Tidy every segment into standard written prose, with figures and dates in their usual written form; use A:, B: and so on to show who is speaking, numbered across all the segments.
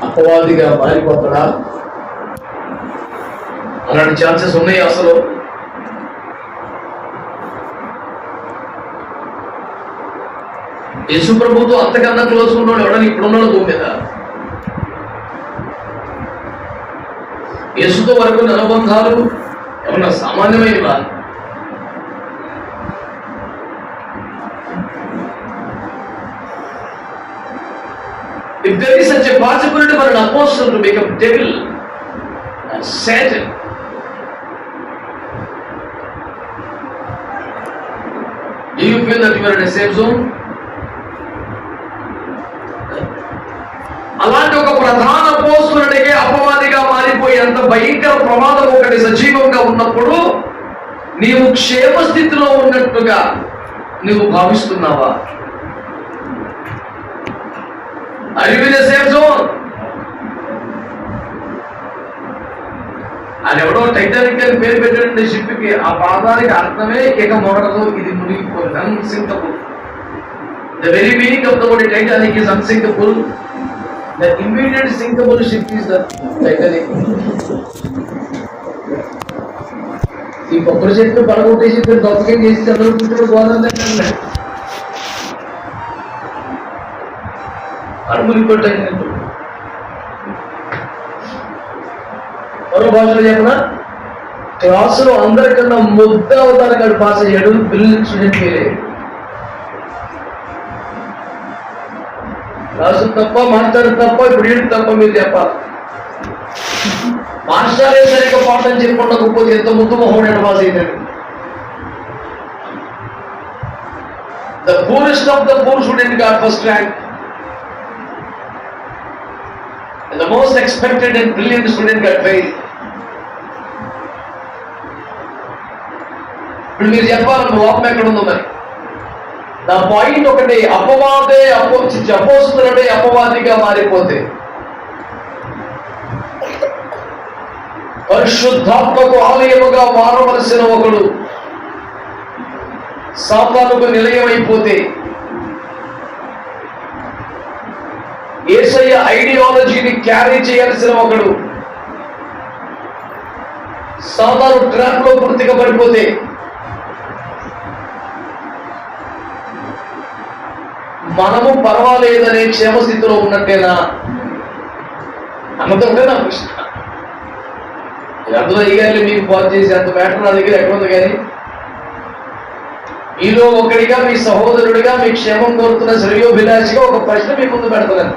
A: అపవాదిగా మారిపోతాడా? అలాంటి ఛాన్సెస్ ఉన్నాయి అసలు? యేసు ప్రభుతో అంతకన్నా క్లోజ్ ఉన్నాడు ఎవడని ఇప్పుడున్నాడు భూమి మీద. యేసుతో వరకు అనుబంధాలు ఏమన్నా సామాన్యమైనవా? If there is such a possibility for an apostle to become devil and Satan, do you feel that you are in a safe zone? అలాంటి ఒక ప్రధాన అపోస్తలుడికి అపవాదిగా మారిపోయేంత భయంకర ప్రమాదం ఒకటి సజీవంగా ఉన్నప్పుడు నీవు క్షేమ స్థితిలో ఉన్నట్టుగా నీవు భావిస్తున్నావా? Are you in a safe zone? అది ఎవడో టైటానిక్ అని పేరు పెట్టండి షిప్కి. ఆ పాదానికి అర్థమే ఇక మొదలదు, ఇది మునిగిపోయింది. Unsinkable. The very meaning of the word Titanic is unsinkable. The immediate sinkable ship is the Titanic. ఈ కొబ్బరి చెట్లు పడగొట్టేసి దొంగకం చేసి చదువుకుంటే గోదావరి అడుగులిపోయినట్టు. మరో భాషలో చెప్పిన క్లాసులో అందరికన్నా ముద్ద అవుతారు కాదు పాస్ అయ్యాడు. బ్రిలియంట్ స్టూడెంట్ లేదు. క్లాసు తప్ప మాస్టర్ తప్ప ఇప్పుడు ఏంటి తప్ప మీరు చెప్పాలి. మాస్టరే సరిగ్గా పాఠం చెప్పకపోతే ఎంత ముద్దు మొహం పాస్ అయ్యాడు. The poorest of the poor student got first rank. And the most expected and brilliant student got failed. ఇప్పుడు మీరు చెప్పాలి లోపం ఎక్కడ ఉందో మరి. నా పాయింట్ ఒకటి, అపవాదే అపోస్తలుడే అపవాదిగా మారిపోతే పరిశుద్ధాత్మకు ఆలయముగా మారవలసిన ఒకడు సాతానుకు నిలయమైపోతే, యేసయ్య ఐడియాలజీని క్యారీ చేయాల్సిన ఒకడు సాతాను ట్రాప్ లో పూర్తిగా పడిపోతే, మనము పర్వాలేదనే క్షేమస్థితిలో ఉన్నట్టేనా అన్నదంటే నా ప్రశ్న. అందులో అయ్యాలి మీకు ఫోన్ చేసి అంత మ్యాటర్ నా దగ్గర ఎక్కడ ఉంది. కానీ మీలో ఒకడిగా, మీ సహోదరుడిగా, మీ క్షేమం కోరుతున్న శ్రేయోభిలాషిగా ఒక ప్రశ్న మీ ముందు పెడుతున్నాను.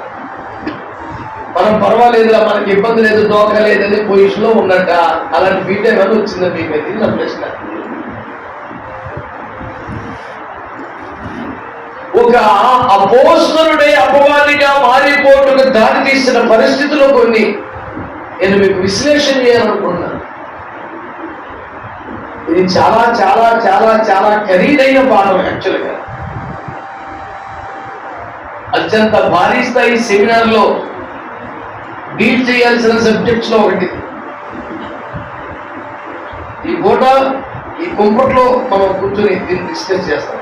A: మనం పర్వాలేదురా, మనకి ఇబ్బంది లేదు, దోక లేదని పొజిషన్ లో ఉన్నట్ట. అలాంటి ఫీట్ ఏమైనా వచ్చిందా మీకు? అయితే నా ప్రశ్న. ఒక అపోస్తలుడే అపవాదిగా మారిపోటుకు దారి తీసిన పరిస్థితుల్లో కొన్ని నేను మీకు విశ్లేషణ చేయాలనుకున్నాను. ఇది చాలా చాలా చాలా చాలా ఖరీదైన పాఠం. యాక్చువల్గా అత్యంత భారీ స్థాయి సెమినార్ లో డీల్ చేయాల్సిన సబ్జెక్ట్స్ లో ఒకటి. ఈ పూట ఈ కుంపట్లో మనం కూర్చొని దీన్ని డిస్కస్ చేస్తాం.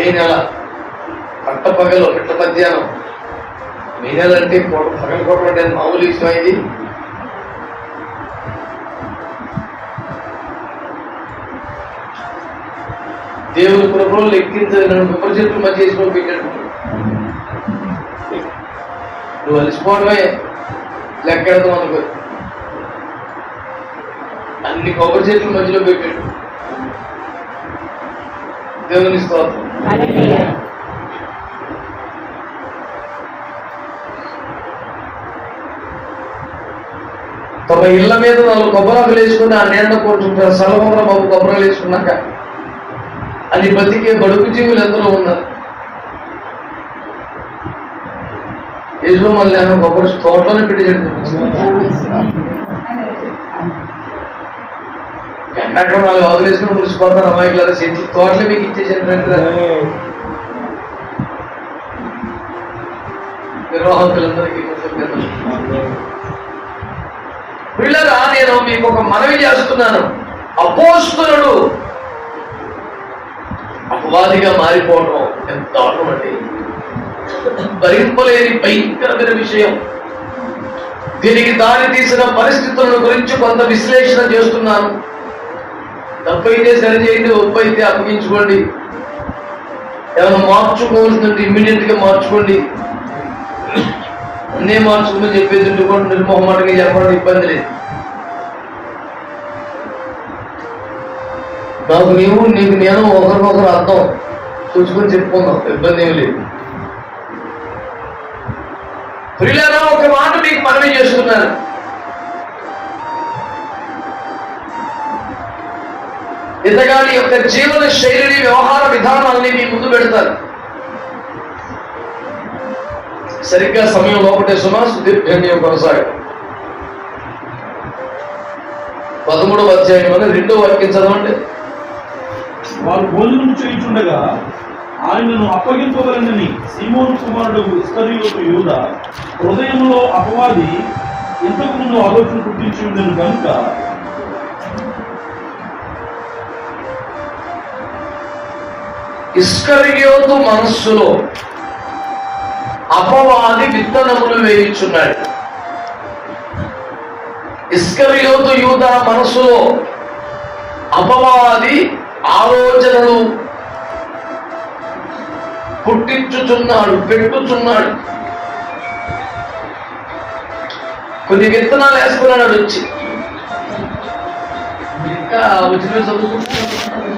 A: ఏ నెల పట్ట పగలు పిట్ట మధ్యాహ్నం. మే నెల అంటే పగలు కొట్టడం అంటే మామూలు విషయం అయింది. దేవుని ప్రభుత్వం లెక్కించని కొబ్బరి చెట్లు మధ్య చేసుకొని పెట్టాడు. నువ్వు అలసిపోవడమే లెక్కెడదాం అనుకో. అన్ని కొబ్బరి చెట్లు మధ్యలో పెట్టాడు. దేవుని స్తోత్రం. తమ ఇళ్ల మీద 4 కొబ్బరాకులు వేసుకుని ఆ నీళ్ళ కూర్చుంటారు. సలభంలో బాబు కొబ్బరాలు వేసుకున్నాక అది బతికే బడుగు జీవులు ఎందరో ఉన్నారు. ఏదో మళ్ళీ కొబ్బరి తోటలోనే పెట్టి ఎండాక వాళ్ళు వదిలేసుకుని మురిసిపోతారు. అమ్మాయికి చెట్లు తోటలే మీకు ఇచ్చేసారు. నిర్వాహకులందరికీ పిల్లరా, నేను మీకు ఒక మనవి చేస్తున్నాను. అపోస్తలుడు అపవాదిగా మారిపోవడం ఎంత దారుణం అండి. భరింపలేని భయంకరమైన విషయం. దీనికి దారి తీసిన పరిస్థితుల గురించి కొంత విశ్లేషణ చేస్తున్నాను. తప్పైతే సరిచేయండి, ఒప్పు అయితే అప్పగించుకోండి. ఏమైనా మార్చుకోవాల్సిందంటే ఇమ్మీడియట్ గా మార్చుకోండి. అన్నీ మార్చుకోమని చెప్పేది కూడా నిర్మోహమాటంగా చెప్పడం ఇబ్బంది లేదు. నాకు నీవు, నీకు నేను ఒకరికొకరు అర్థం చూసుకొని చెప్పుకుందాం, ఇబ్బంది ఏమి లేదు. ప్రియులారా, ఒక మాట మీకు మనవి చేస్తున్నాను. ఇతగాని యొక్క జీవన శైలిని, వ్యవహార విధానాన్ని మీ ముందు పెడతారు. సరిగ్గా సమయం లోపటే సుదీర్ఘంగా కొనసాగ 13వ అధ్యాయంలోనే 2వ వాక్యం చదవండి.
B: వారు భోజనం చేయుచుండగా ఆయనను అప్పగింపవలనని సీమోను కుమారుడు ఇస్కరియోతు యూదా హృదయంలో అపవాది ఇంతకు ముందు ఆలోచన పుట్టించి ఉండను కనుక
A: ఇస్కరియోతు మనస్సులో అపవాది విత్తనములు వేయించున్నాడు. ఇస్కరియోతు యూదా మనస్సులో అపవాది ఆలోచనలు పుట్టించుచున్నాడు, పెట్టుచున్నాడు. కొన్ని విత్తనాలు వేసుకున్నాడు వచ్చి. ఇంకా వచ్చిన చదువుకుంటున్నాడు,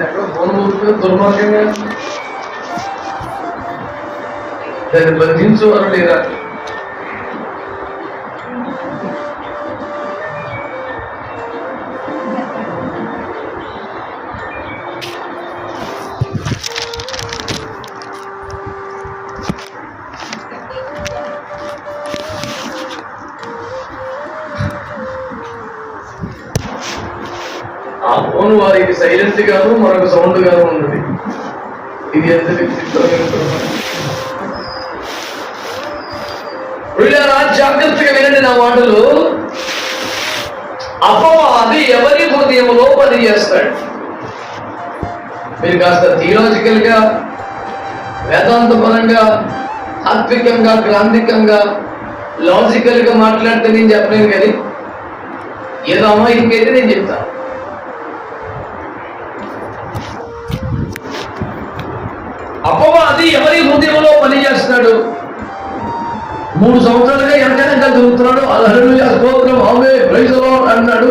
A: ఎక్కడో ఫోన్ ఊరుకుని దుర్మార్గంగా దాన్ని బంధించేవారు లేరా? ఆ ఫోన్ వారికి సైలెంట్ గాను మరొక సౌండ్ గాను ఉన్నది. ఇది ఎంత జాగ్రత్తగా వినండి నా మాటలు. అపవాది ఎవరి హృదయంలో పని చేస్తాడు? మీరు కాస్త థియలాజికల్ గా, వేదాంత పరంగా, తాత్వికంగా, గ్రాంధికంగా, లాజికల్ గా మాట్లాడితే నేను చెప్పలేను, కానీ ఏదో అమాయకైతే నేను చెప్తాను. అపవాది ఎవరి హృదయంలో పనిచేస్తాడు? 3 సంవత్సరాలుగా వెనక తిరుగుతున్నాడు. హల్లెలూయా, స్తోత్రం, ఆమేన్, ప్రైజ్ ది లార్డ్ అన్నాడు.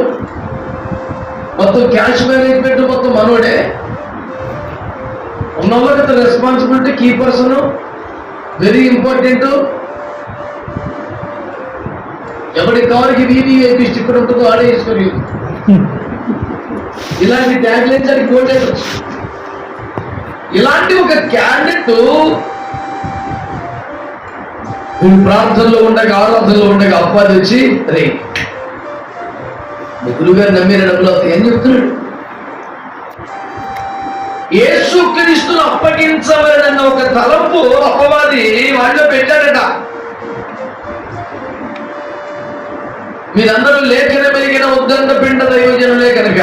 A: మొత్తం క్యాష్ మేనేజ్మెంట్ మొత్తం మనోడే. ఉన్నవాళ్ళకి responsibility, key person, very important. ఎవరి కారుకి VVIP స్టిక్కర్ ఉంటుందో ఆడే వేసుకొని ఇలాంటి ట్యాగ్ లైన్స్ అని కోటేయచ్చు. ఇలాంటి ఒక క్యాండిడేట్ ప్రార్థనలో ఉండగా, ఆరాధనలో ఉండగా అప్పాది వచ్చి, అరే గురువు గారు నమ్మిన డబ్బులు అవుతాయి అని చెప్తున్నాడు. యేసుక్రీస్తును అప్పగించవలనన్న ఒక తలంపు అపవాది వాళ్ళు పెట్టాడట. మీరందరూ లేఖన మెరిగిన ఉద్దండ పిండ దైవజనులే కనుక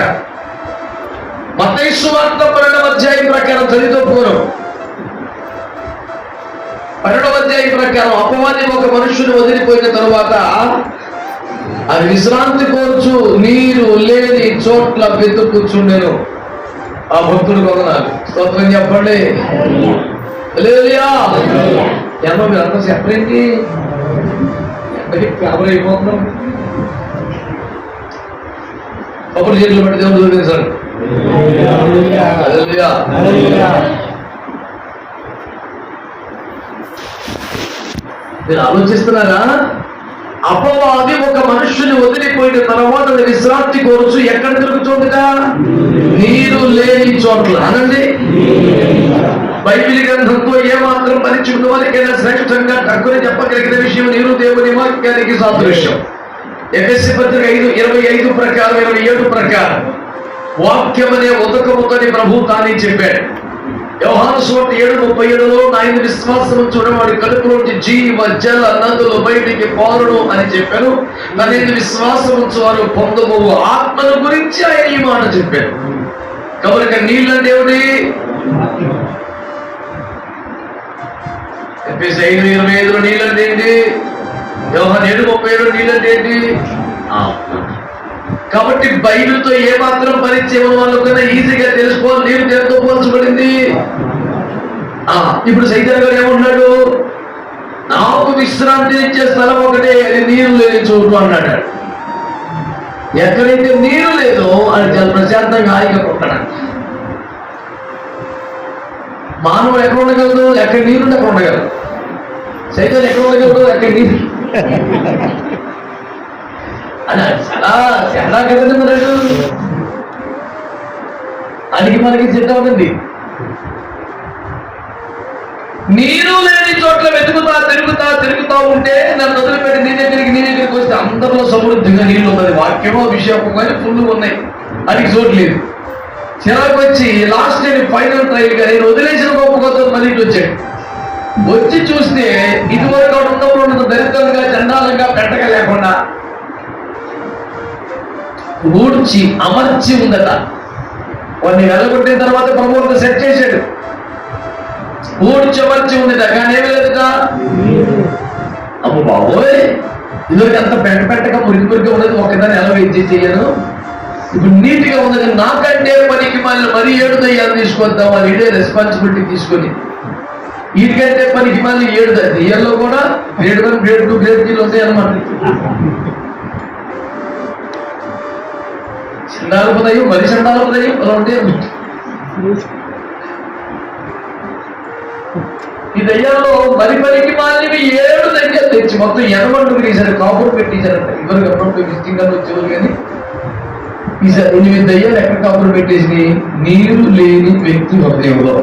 A: మత్తయి సువార్త 12వ అధ్యాయం ప్రకారం చదివితో పూర్వం 12వ అధ్యాయం ప్రకారం అపవాది ఒక మనుషుని వదిలిపోయిన తరువాత అది విశ్రాంతి కోర్చు నీరు లేని చోట్ల వెతుక్కుచుండెను. ఆ భక్తుడు కొనాలి. స్తోత్రం చెప్పండి. హల్లెలూయా. ఏమో మీరు అంతా చెప్పరేంటి? కబర్ అయిపోతున్నాం. అప్పుడు చేతులు పట్టి దేవుడు చూపించాడు. మీరు ఆలోచిస్తున్నారా? అపవాది ఒక మనుష్యుని వదిలిపోయిన తర్వాత విశ్రాంతి కోరుచు ఎక్కడ తిరుగుతుందిగా? నీరు లేని చోట్ల. అనండి, బైబిల్ గ్రంథంతో ఏమాత్రం పరిచయం వారికైనా శ్రేష్టంగా తక్కువ చెప్పగలిగిన విషయం నీరు దేవుని వాక్యానికి సాదృశ్యం. ఎఫెసీ పత్రిక 5:25 ప్రకారం 27 ప్రకారం వాక్యం అనే ఉదకముతోని ప్రభు తానే చెప్పాడు. యోహాను సువార్త 7:37లో ఆయన విశ్వాసం చూడవాడి కడుపులోంచి జీవ జల నదులు బయటికి పారును అని చెప్పాను. తన విశ్వాసం వారు పొందము ఆత్మల గురించి ఆయన ఈ మాట చెప్పాడు. కాబట్టి నీళ్ళ దేవుడి ఎఫెసీ 5:25 నీళ్ళు అంటే ఏంటి? యోహాను 7:37 నీళ్ళు అంటే ఏంటి? కాబట్టి బైబిల్తో ఏమాత్రం పరిచయం వాళ్ళకైనా ఈజీగా తెలుసుకోవాలి. నీరు దేనితో పోల్చబడింది? ఇప్పుడు సైతాన్ గారు ఏమన్నాడు? నాకు విశ్రాంతి ఇచ్చే స్థలం ఒకటే, అది నీరు లేని చోటు అన్నాడు. ఎక్కడైతే నీరు లేదో అది చాలా ప్రశాంతంగా హాయిగా కొట్టడానికి. మానవుడు ఎక్కడ ఉండగలదు? ఎక్కడ నీరుంటే అక్కడ ఉండగలదు. సైతాన్ ఎక్కడ ఉండగలదు? ఎక్కడ నీరు. అని చాలా చాలా కదండి మరి. అడిగి మనకి సిద్ధం అవుతుంది. నీరు లేని చోట్ల తిరుగుతా ఉంటే నన్ను వదిలిపెట్టి నీ దగ్గరికి వస్తే అందరిలో సమృద్ధిగా నీళ్ళు ఉన్నది. వాక్యమో అభిషేకం కానీ ఫుల్ ఉన్నాయి. అది చోటు లేదు. చిరాకు వచ్చి లాస్ట్ డే ఫైనల్ ట్రైల్ గా నేను వదిలేసిన గొప్ప కొత్త మళ్ళీ వచ్చాడు. వచ్చి చూస్తే ఇదివరకు ఉన్నప్పుడు దరిద్రంగా చండాలంగా పెట్టగా లేకుండా ఊడ్చి అమర్చి ఉందట. వాడిని వెళ్ళగొట్టిన తర్వాత ప్రభుత్వం సెట్ చేశాడు. ఊడ్చమర్చి ఉందట, కానీ ఏమి లేదుట. అమ్మ బాబోయ్, ఇదివరకు అంత పెట్టగా మురికి ఉన్నది. ఒకదాన్ని ఎలా వెయిట్ చేయను. ఇప్పుడు నీట్ గా ఉన్నది. నాకంటే పనికి మరీ 7 దయ్యాలు తీసుకొద్దాం అని ఇదే రెస్పాన్సిబిలిటీ తీసుకొని వీటికంటే పనికి మళ్ళీ 7 దయ్యాల్లో కూడా గ్రేడ్ 1, గ్రేడ్ 2, గ్రేడ్ 3 ఉంటాయి అన్నమాట. చండాలపోతాయి, మరి చండాలపోతాయి అలా ఉంటాయి. ఈ దయ్యాల్లో మరి పనికి మాలినవి 7 దయ్యాలు తెచ్చి మొత్తం 80 తీశారు. కాపురు పెట్టించారంట. ఇవరికి అప్పుడు విజిటింగ్ అని వచ్చేవారు. కానీ ఈసారి 8 దయ్యాలు ఎక్కడ కాపురు పెట్టేసి నీరు లేని వ్యక్తి హృదయంలో.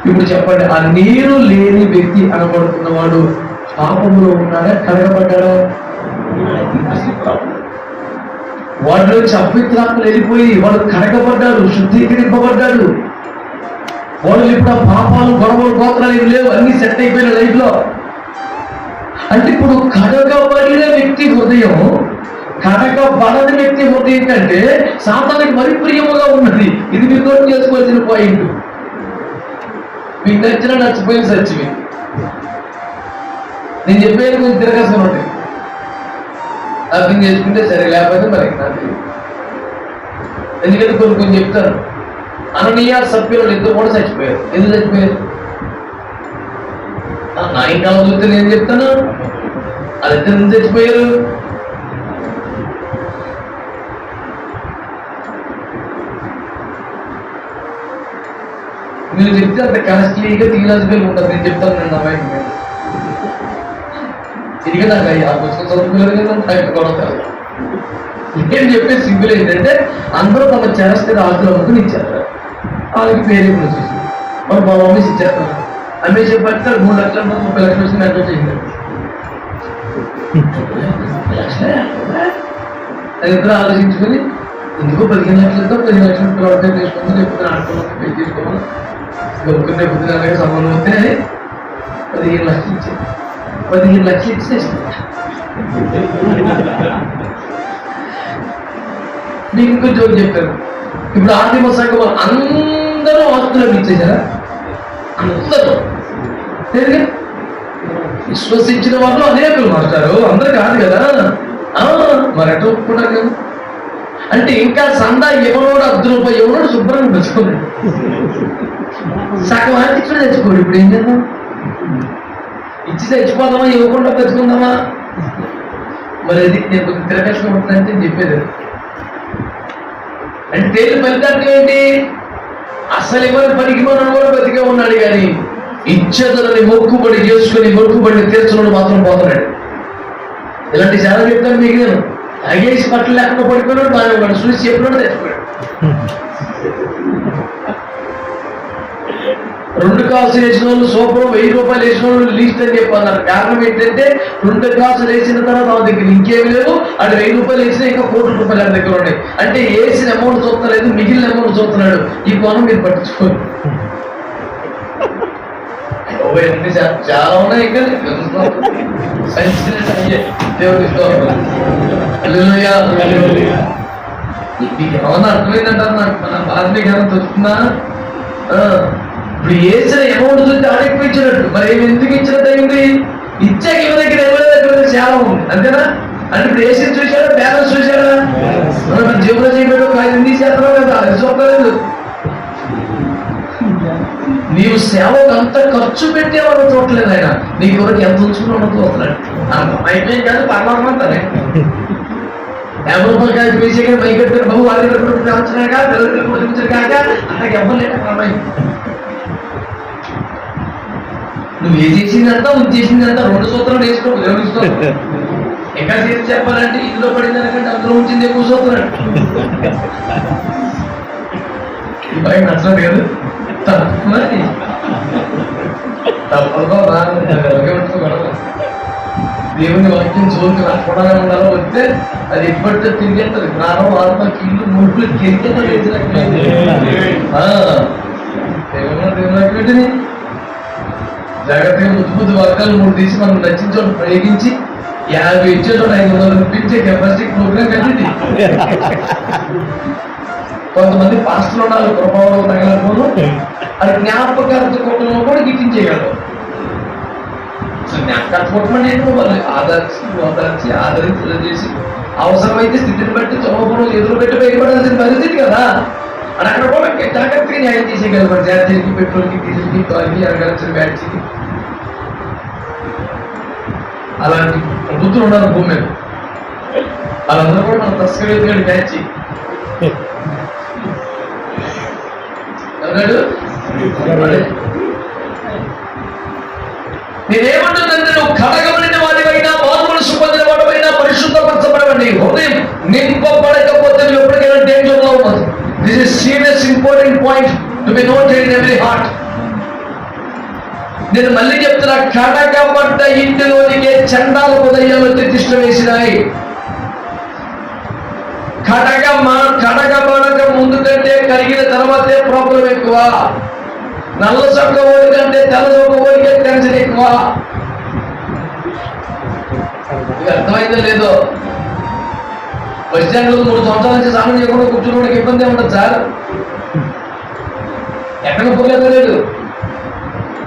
A: ఇప్పుడు చెప్పండి, ఆ నీరు లేని వ్యక్తి అనబడుతున్న వాడు పాపంలో ఉన్నాడా? కడగబడ్డాడా? వాడిలోంచి అపవిత్రాత్మలు వెళ్ళిపోయి వాడు కడగబడ్డాడు, శుద్ధీకరింపబడ్డాడు. వాళ్ళు ఇప్పుడు ఆ పాపాలు, గొడవలు, గోత్రాలు ఏమి లేవు. అన్ని సెట్ అయిపోయిన లైఫ్ లో. అంటే ఇప్పుడు కడగబడిన వ్యక్తి హృదయం, కడగబడని వ్యక్తి హృదయం కంటే సాతానికి మరి ప్రియముగా ఉన్నది. ఇది మీరు నోట్ చేసుకోవాల్సిన పాయింట్. మీకు నచ్చిన నచ్చిపోయిన సచ్చివి నేను చెప్పేది కొంచెం తిరగసం ఉంటుంది. అర్థం చేసుకుంటే సరే, లేకపోతే మరి నాకు. ఎందుకంటే కొన్ని చెప్తాను. అననీయ సభ్యులు ఇద్దరు కూడా చచ్చిపోయారు. ఎందుకు చచ్చిపోయారు? నా ఇంకా చూస్తే నేను చెప్తాను. వాళ్ళిద్దరు ఎందుకు చచ్చిపోయారు? మీరు చెప్తే అంత కాస్ట్లీగా థియలాజికల్ ఉంటుంది. నేను చెప్తాను. నేను అమ్మాయి తిరిగి నాకు ఆ పుస్తకం చదువుకోలేదు. నేను చెప్పే సింపుల్ ఏంటంటే అందరూ తమ చేస్తే ఆస్తులు అమ్ముకుని ఇచ్చారు. వాళ్ళకి పేరు ఇప్పుడు వచ్చేసి మరి మా మమ్మీస్ ఇచ్చారు. అమ్మేసి చెప్పారు 3 లక్షలు 30 లక్షలు వచ్చింది. అంటే చేసింది అది ఇద్దరు ఆలోచించుకొని ఎందుకో 15 లక్షలతో 10 లక్షలు ప్రవర్తన చేసుకోమని చెప్తున్నా. ఆడుకోమని పే చేసుకోమని గొప్పకునే బుద్ధిగా సంబంధం వస్తే 15 లక్షలు ఇచ్చారు. 15 లక్షలు ఇచ్చేసి మీకు ఇంకో జోక్ చెప్పారు. ఇప్పుడు ఆర్థిక సంఘం అందరూ ఆస్తులకు ఇచ్చేసారా? అందరూ విశ్వసించిన వాళ్ళు అనేకులు మాస్టారు, అందరు కాదు కదా. మరి ఎట్లా ఒప్పుకున్నారు కదా. అంటే ఇంకా సందా ఎవరోడు 10 రూపాయలు ఎవరోడు శుభ్రంగా తెచ్చుకోలేడు. సగం ఆర్థిక తెచ్చుకోడు. ఇప్పుడు ఏం చేద్దాం? ఇచ్చి తెచ్చిపోదామా, ఇవ్వకుండా తెచ్చుకుందామా? మరి అది నేను కొంచెం తిరగేసుకుని ఉంటుందంటే చెప్పేది. అంటే ఫలితాన్ని ఏంటి? అసలు ఎవరి పనికి మనం కూడా బతికే ఉన్నాడు. కానీ ఇచ్చేతలని మొక్కుబడి చేసుకుని మొక్కుబడిని తీర్చడం మాత్రం పోతున్నాడు. ఇలాంటి చాలా చెప్తాను మీకు. నేను అగేసి పట్టలు లేకుండా పడిపోయినాడు. బాగా ఉన్నాడు. చూసి చెప్పినాడు, తెచ్చిపోయాడు. 2 కాసులు వేసిన వాళ్ళు సూపర్, 1000 రూపాయలు వేసిన వాళ్ళు లీస్ట్ అని చెప్పన్నారు. కారణం ఏంటంటే 2 కాసులు వేసిన తర్వాత వాళ్ళ దగ్గర ఇంకేమి లేవు. అటు 1000 రూపాయలు వేసినా ఇంకా 1 కోటి రూపాయలు వాళ్ళ దగ్గర ఉన్నాయి. అంటే వేసిన అమౌంట్ చూస్తలేదు, మిగిలిన అమౌంట్ చూస్తున్నాడు. ఈ కోణం మీరు పట్టించుకోండి. చాలా ఉన్నాయి. ఇంకా మీకు ఏమన్నా అర్థమైందంటారు? నాకు మన భారతీయ గానం తొలుస్తుందా? ఇప్పుడు వేసిన అమౌంట్ చూస్తే ఆడెక్కువ ఇచ్చినట్టు, మరి ఏమి ఎందుకు ఇచ్చినట్టు అయింది? ఇచ్చాక ఇవి దగ్గర ఎవరి దగ్గర చాలా ఉంది అంతేనా? అంటే ఇప్పుడు వేసి చూసాడా, బ్యాలెన్స్ చూసాడా? మనం జీవన చేయబడి ఒక 5 తీసేస్తున్నాం కదా, అది చూడలేదు. నీవు సేవకు అంత ఖర్చు పెట్టేవాడు చూడలేదు ఆయన, నీ కొరకు ఎంత ఉంచుకున్నాడో చూస్తున్నాడు. అయిపోయింది కాదు పర్వాలంతానే 50 రూపాయలు కాదు వేసే కానీ బైక్ పెట్టారు బాబు, వాళ్ళు వచ్చినాక పిల్లలు పొందించారు కాక అంతకు ఇవ్వలేక అమ్మాయి. నువ్వు ఏ చేసిందంతా నువ్వు చేసిందంతా 2 సూత్రాలు వేసుకో దేవుడిస్తూ. ఇంకా చేసి చెప్పాలంటే ఇందులో పడింది అనుకంటే అందులో ఉంచింది ఎక్కువ సూత్రాలు. ఈ బయట నచ్చలేదు కదా మరి తప్పదో దేవుని వాక్యం చోటు రాకుండా ఉండాలో వస్తే అది ఇప్పటితో తిరిగేస్తుంది. ప్రాణం ఆత్మ కీళ్ళు ముళ్ళు కెరిగేది. దేవుని జాగ్రత్తగా ముద్దు వర్గాలు 3 తీసి మనం నచ్చించోడు ప్రయోగించి 50 ఇచ్చేటోడు 500 రూపించే కెపాసిటీ ప్రోగ్రామ్ కలిగింది. కొంతమంది పాస్టర్లు ఉండాలి, ప్రభావం తగలకపోను అది జ్ఞాపకార్థ కుటుంబంలో కూడా గిట్టించేయగలరు. జ్ఞాపకార్థ కుటుంబం ఏంటో వాళ్ళు ఆదరించి చేసి అవసరమైతే స్థితిని బట్టి చదువుకోవడం ఎదురు పెట్టి బయటపడాల్సిన పరిస్థితి కదా. అని అక్కడ కూడా జాగ్రత్తగా న్యాయం చేసేయగలరు. జాతీయకి, పెట్రోల్కి, డీజిల్కి, తాగి అరగలసిన బ్యాట్స్కి అలాంటి ప్రభుత్వం ఉన్నారు భూమి మీద. వాళ్ళందరూ కూడా మన తస్కరీ బ్యాచ్ నేనేమంటుందంటే నువ్వు కడగబడిన వాడివైనా, మామూలు పొందిన వాడివైనా, పరిశుద్ధపరచబడవండి. హృదయం నింపబడకపోతే నువ్వు ఎప్పటికైనా డేంజర్ లో ఉన్నది. This is serious important point to be noted in every heart. నేను మళ్ళీ చెప్తున్నా, కడగబడ్డ ఇంటిలోనికే చండాల ఉదయాలు ప్రతిష్ట వేసినాయి. కడగబడక ముందు కంటే కరిగిన తర్వాతే ప్రాబ్లం ఎక్కువ. నల్ల చొక్క ఓడి కంటే తెల్ల చొక్క ఓడికే టెన్షన్ ఎక్కువ. అర్థమైందో లేదో? బస్ స్టాండ్ లో 3 సంవత్సరాల నుంచి స్నానం చేయకుండా కూర్చున్నోడికి ఇబ్బంది ఉండదు సార్. ఎక్కడ పోలేదు లేదు,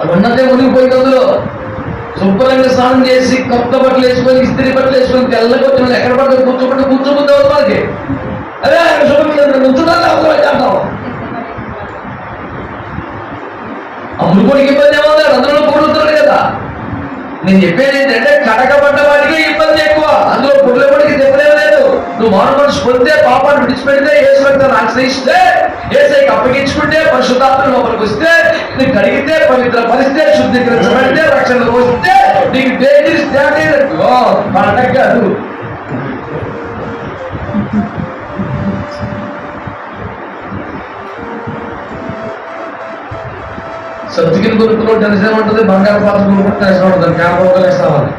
A: అది ఉన్నదే మునిగిపోయింది. అందులో శుభ్రంగా స్నానం చేసి కొత్త బట్టలు వేసుకొని, ఇస్త్రీ బట్టలు వేసుకొని తెల్లగా వచ్చిన ఎక్కడ పడితే కూర్చోబుద్ది అవుతుంది వాళ్ళకి. అదే శుభ్రంగా కూర్చుంటారు అంటాం. ఆ మునుగోడికి ఇబ్బంది ఏమవుతుంది? అందులో పొడుగుతున్నాడు కదా. నేను చెప్పేది ఏంటంటే కడగబడ్డ వాడికి ఇబ్బంది ఎక్కువ, అందులో పొడుగుడికి దెబ్బలేం లేదు. నువ్వు మారు మనసు పొందితే, పాపాన్ని విడిచిపెడితే, యేసు రక్తాన్ని ఆశ్రయిస్తే, యేసుకి అప్పగించుకుంటే, పరిశుద్ధాత్మ లోపలికి వస్తే, నీకు కడిగితే, పవిత్ర పరిస్తే, శుద్ధీకరించబడితే, రక్షణ వస్తే నీకు డేంజర్ పండగ కాదు. సబ్సిడీ కొనుక్కులో టెన్షన్ ఉంటుంది, బంగారు పాత్ర కొనుక్కుంటే టెన్షన్ ఉంటుంది. క్యాప్ వేస్తామని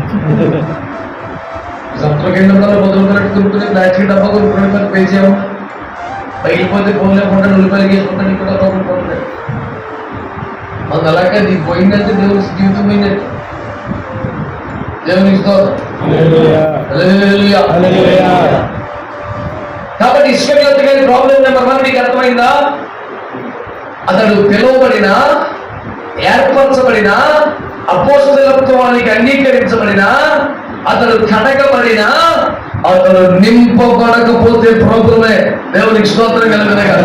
A: సబ్సిడీ కేంద్రంలో రూపాయలు కొనుక్కుని ప్లాస్టిక్ డబ్బా కొనుక్కుని పే చేయము. పైకిపోతే ఫోన్ లేకుండా 2 రూపాయలకి వేసుకుంటాను, ఇక్కడ కొనుక్కుంటాడు. అది అలాగే నీకు పోయిందంటే దేవుని జీవితం పోయిందంటే దేవుని ఇస్తాం. కాబట్టి ఇస్కరియోతు గారి ప్రాబ్లం నెంబర్ 1 నీకు అర్థమైందా? అతడు పిలువబడిన, ఏర్పరచబడిన, అపోస్తలత్వానికి అంగీకరించబడిన, అతడు కడగబడిన, అతడు నింపబడకపోతే ప్రాబ్లమే. దేవునికి స్తోత్రం కలుగునగా.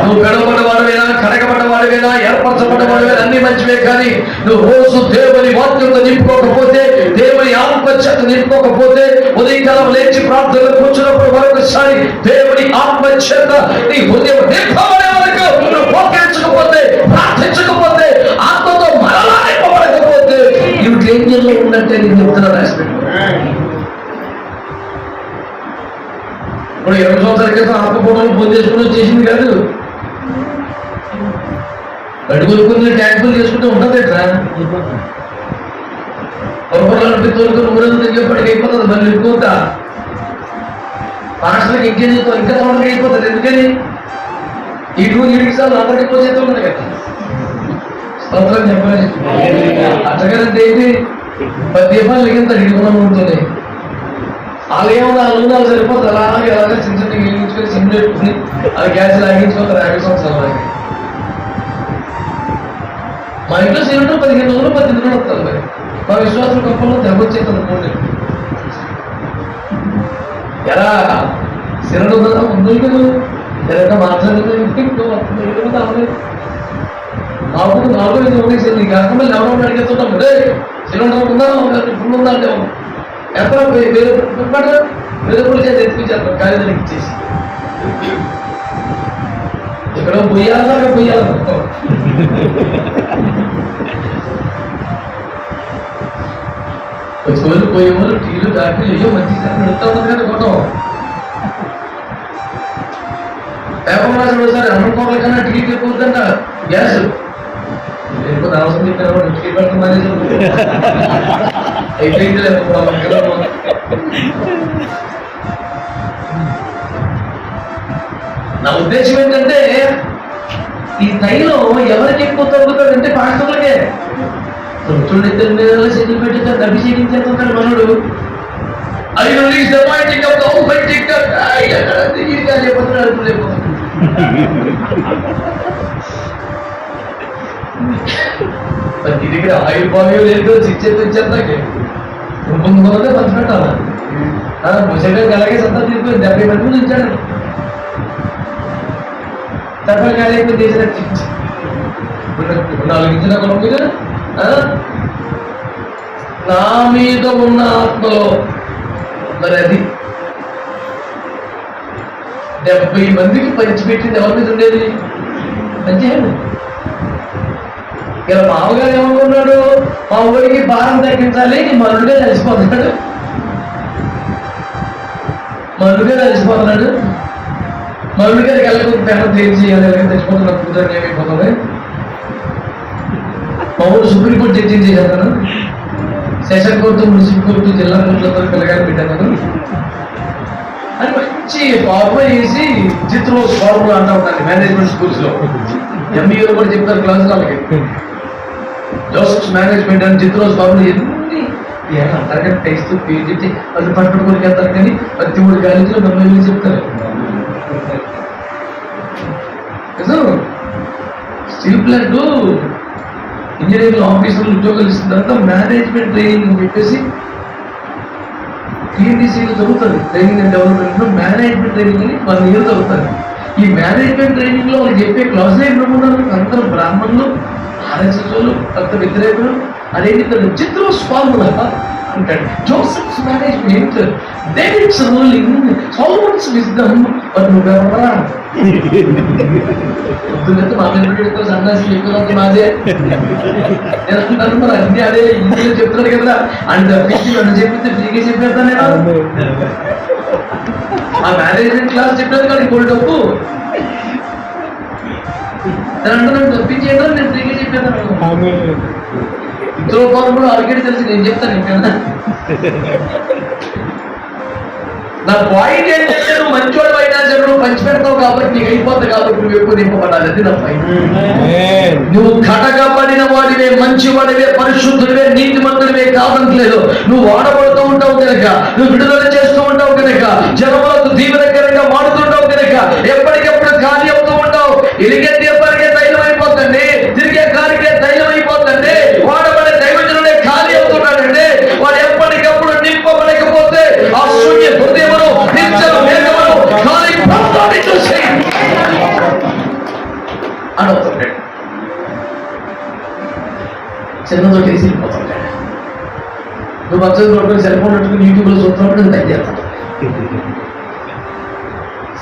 A: నువ్వు పిలువబడ్డవాడివైనా, కడగబడ్డవాడివైనా, ఏర్పరచబడ్డవాడివైనా అన్ని మంచివే. కానీ నువ్వు రోజు దేవుని వాక్యంతో నింపుకోకపోతే, దేవుని ఆత్మచేత నింపుకోకపోతే, ఉదయకాలం లేచి ప్రార్థనలో కూర్చున్నప్పుడు మరొకసారి దేవుని ఆత్మచేత నీ హృదయం నింపబడే వరకు నువ్వు మోకరించకపోతే, ప్రార్థించకపోతే, ఆత్మతో మరలా నింపబడకపోతే నువ్వు డేంజర్ లో ఉన్నట్టే నేను చెప్తున్నా. రాసిపెట్టు. ఇప్పుడు 20 సంవత్సరాల క్రితం ఆత్మపూర్ణం పొందేసుకుని చేసింది కాదు. అడుగులుకుని ట్యాంకులు చేసుకుంటూ ఉంటుంది ఎట్లా పొరపడాలంటే తోలుకొని ఊరంతా తిరిగేప్పటికి అయిపోతుంది. మళ్ళీ ఎక్కువతా పాస్టర్కి ఇంకేం చెప్తావు, ఇంకా తొందరగా అయిపోతుంది. ఎందుకని ఇడికి సార్లు అందరికి ఎక్కువ చేస్తూ ఉంటుంది కదా. స్తోత్రం చెప్పాలి. అట్టగానంటే ఏంటి, 10 దీపాలు లెగింతాడు ఇడుకున్న ఉంటుంది. ఆలయం 4 నూనెలు సరిపోతుంది. అలాగే అలాగే చిన్న చిన్న వెలిగించుకొని సిమ్ పెట్టుకుని అది గ్యాస్ లాగించుకుంటారు 50 సంవత్సరాల వరకు. మా ఇంట్లో సిలిండర్ 15 రోజులు 18 రోజులు వస్తుంది. మరి మా విశ్వాసం గొప్పలో దెబ్బొచ్చేస్తుంది మూడు ఎలా సిలిండర్ ఉందా ఉంది కదా ఎలా మాట్లాడలేదు నాకు 4 ఒకటేసింది. నీకు కాకుండా ఎవరో అడిగేస్తుంటాం రే సిలిండర్ ఉందా ఫుల్ ఉందా అంటే ఎక్కడ వేరే కూడా చేసి ఎత్తిపించారు కాలేజీకి ఇచ్చేసి ఇక్కడ పొయ్యాలా రోజు పోయేవాళ్ళు టీలు కాఫీలు అయ్యో మంచి పెడతా ఉంది కదా కొట్టం పేపర్ రాసిన సార్ అన్నం కన్నా టీకి ఎక్కువదంట గ్యాస్ లేకపోతే అవసరం చెప్పిన టీ పెడుతున్నానే నా ఉద్దేశం ఏంటంటే ఈ తైలో ఎవరికి ఎక్కువ తగ్గుతాడంటే పాస్టర్లకే. చూడండి ఇద్దరు మీద చేతులు పెట్టేస్తారు అభిషేకించేస్తుంటాడు మనోడు. ఈ దగ్గర ఆయిల్ బాగా లేదు ఇచ్చేస్తాకే ముందే పంచి పెట్టాలా ముసలికి అలాగే సంతా తీరిపోయింది 70 మంది ముందు ఇచ్చాడు. తప్పని ఖాళీ అయిపోయి చేసినట్టు 4 ఇచ్చిన కొనం మీద నా మీద ఉన్న ఆత్మలో మరి అది 70 మందికి పంచిపెట్టింది ఎవరి మీద ఉండేది పంచేయండి. ఇలా మామగారు ఏమనుకున్నాడు మా ఊరికి భారం తగ్గించాలి మనుడే కలిసిపోతున్నాడు మనుడి గారికి వెళ్ళకపోతే పెద్ద క్లీన్ చేయాలి తెచ్చిపోతున్న కూతురు ఏమైపోతుంది. మా ఊరు సుప్రీంకోర్టు జడ్జి చేశాను సెషన్ కోర్టు మున్సిపల్ కోర్టు జిల్లా కోర్టులతో పిల్లగాని పెట్టాను అని మంచి ఫార్ములా వేసి చిత్రోస్ ఫార్ములా అంటా ఉంటాను మేనేజ్మెంట్ స్కూల్స్ లో ఎంబీఏలో కూడా చెప్తారు క్లాస్ వాళ్ళకి జోసెఫ్స్ మేనేజ్మెంట్ అని చిత్రోస్ ఫార్ములా ఎన్ని అంటారు కానీ టెక్స్ట్ పేజీ అది పట్టుకోరికి వెళ్తారు కానీ 13 కాలేజీలో మమ్మల్ని చెప్తారు. స్టీల్ ప్లాంట్ ఇంజనీరింగ్ ఆఫీసర్లు ఉద్యోగాలు ఇస్తుందంతా మేనేజ్మెంట్ ట్రైనింగ్ అని చెప్పేసి టీఎన్టీసీలో చదువుతుంది. ట్రైనింగ్ అండ్ డెవలప్మెంట్ లో మేనేజ్మెంట్ ట్రైనింగ్ అని 1 year చదువుతారు. ఈ మేనేజ్మెంట్ ట్రైనింగ్ లో వాళ్ళు చెప్పే క్లాసులు ఏమనుకున్నారు అందరూ బ్రాహ్మణులు ఆర్ఎస్ఎస్లు భక్త వ్యతిరేకులు అనేది చిత్రోస్ ఫార్ములా అంటాడు. Joseph's management David's ruling Solomon's wisdom నువ్వెవరా పొద్దున్నతో మా మీద సన్నాసి చెప్తున్నది మాదే నేను అంటున్నాను మరి అన్ని అదే ఇంగ్లీష్ చెప్తున్నాడు కదా అని తప్పించి నన్ను చెప్పితే ఫ్రీగా చెప్పేస్తాను నేను ఆ మేనేజ్మెంట్ క్లాస్ చెప్పాను కానీ ఇంకోటి డబ్బు నేను అంటున్నాను తప్పించేదో నేను ఫ్రీగా చెప్పేస్తాను. ఇంట్లో ఫార్ములా ఆల్రెడీ తెలిసి నేను చెప్తాను ఇంకా. నా పాయింట్ ఏంటంటే నువ్వు మంచోడు అయినా సరే నువ్వు పంచి పెడతావు కాబట్టి నీకు అయిపోతుంది కాబట్టి నువ్వు ఎక్కువ నింపబడాలి. అది నా పాయింట్. నువ్వు కడగబడిన వాడివే మంచి వాడివే పరిశుద్ధుడివే నీతిమంతుడివే కాదంటలేదు. నువ్వు వాడబడుతూ ఉంటావు కనుక నువ్వు విడుదల చేస్తూ ఉంటావు కనుక జనములకు దీవెనకరంగా మాడుతుంటావు కనుక ఎప్పటికెప్పుడు ఖాళీ అవుతూ ఉంటావు. ఇరిగెత్తి ఎప్పటికే తైలం అయిపోతుంది తిరిగే కారికే తైలం అయిపోతుంది. వాడబడే దైవజనుడే ఖాళీ అవుతున్నాడండి. వాడు ఎప్పటికప్పుడు నింపబడకపోతే ఆ శూన్య హృదయమును నిత్యల మేఘమును ఖాళీ ప్రాంతాన్ని చూసి అనవుతుంటాడు. చిన్నదో చేసి వెళ్ళిపోతుంటాడు. నువ్వు మంచిగా పట్టుకుని సెల్ ఫోన్ పెట్టుకుని యూట్యూబ్ లో చూస్తున్నప్పుడు నేను తగ్గిస్తాను.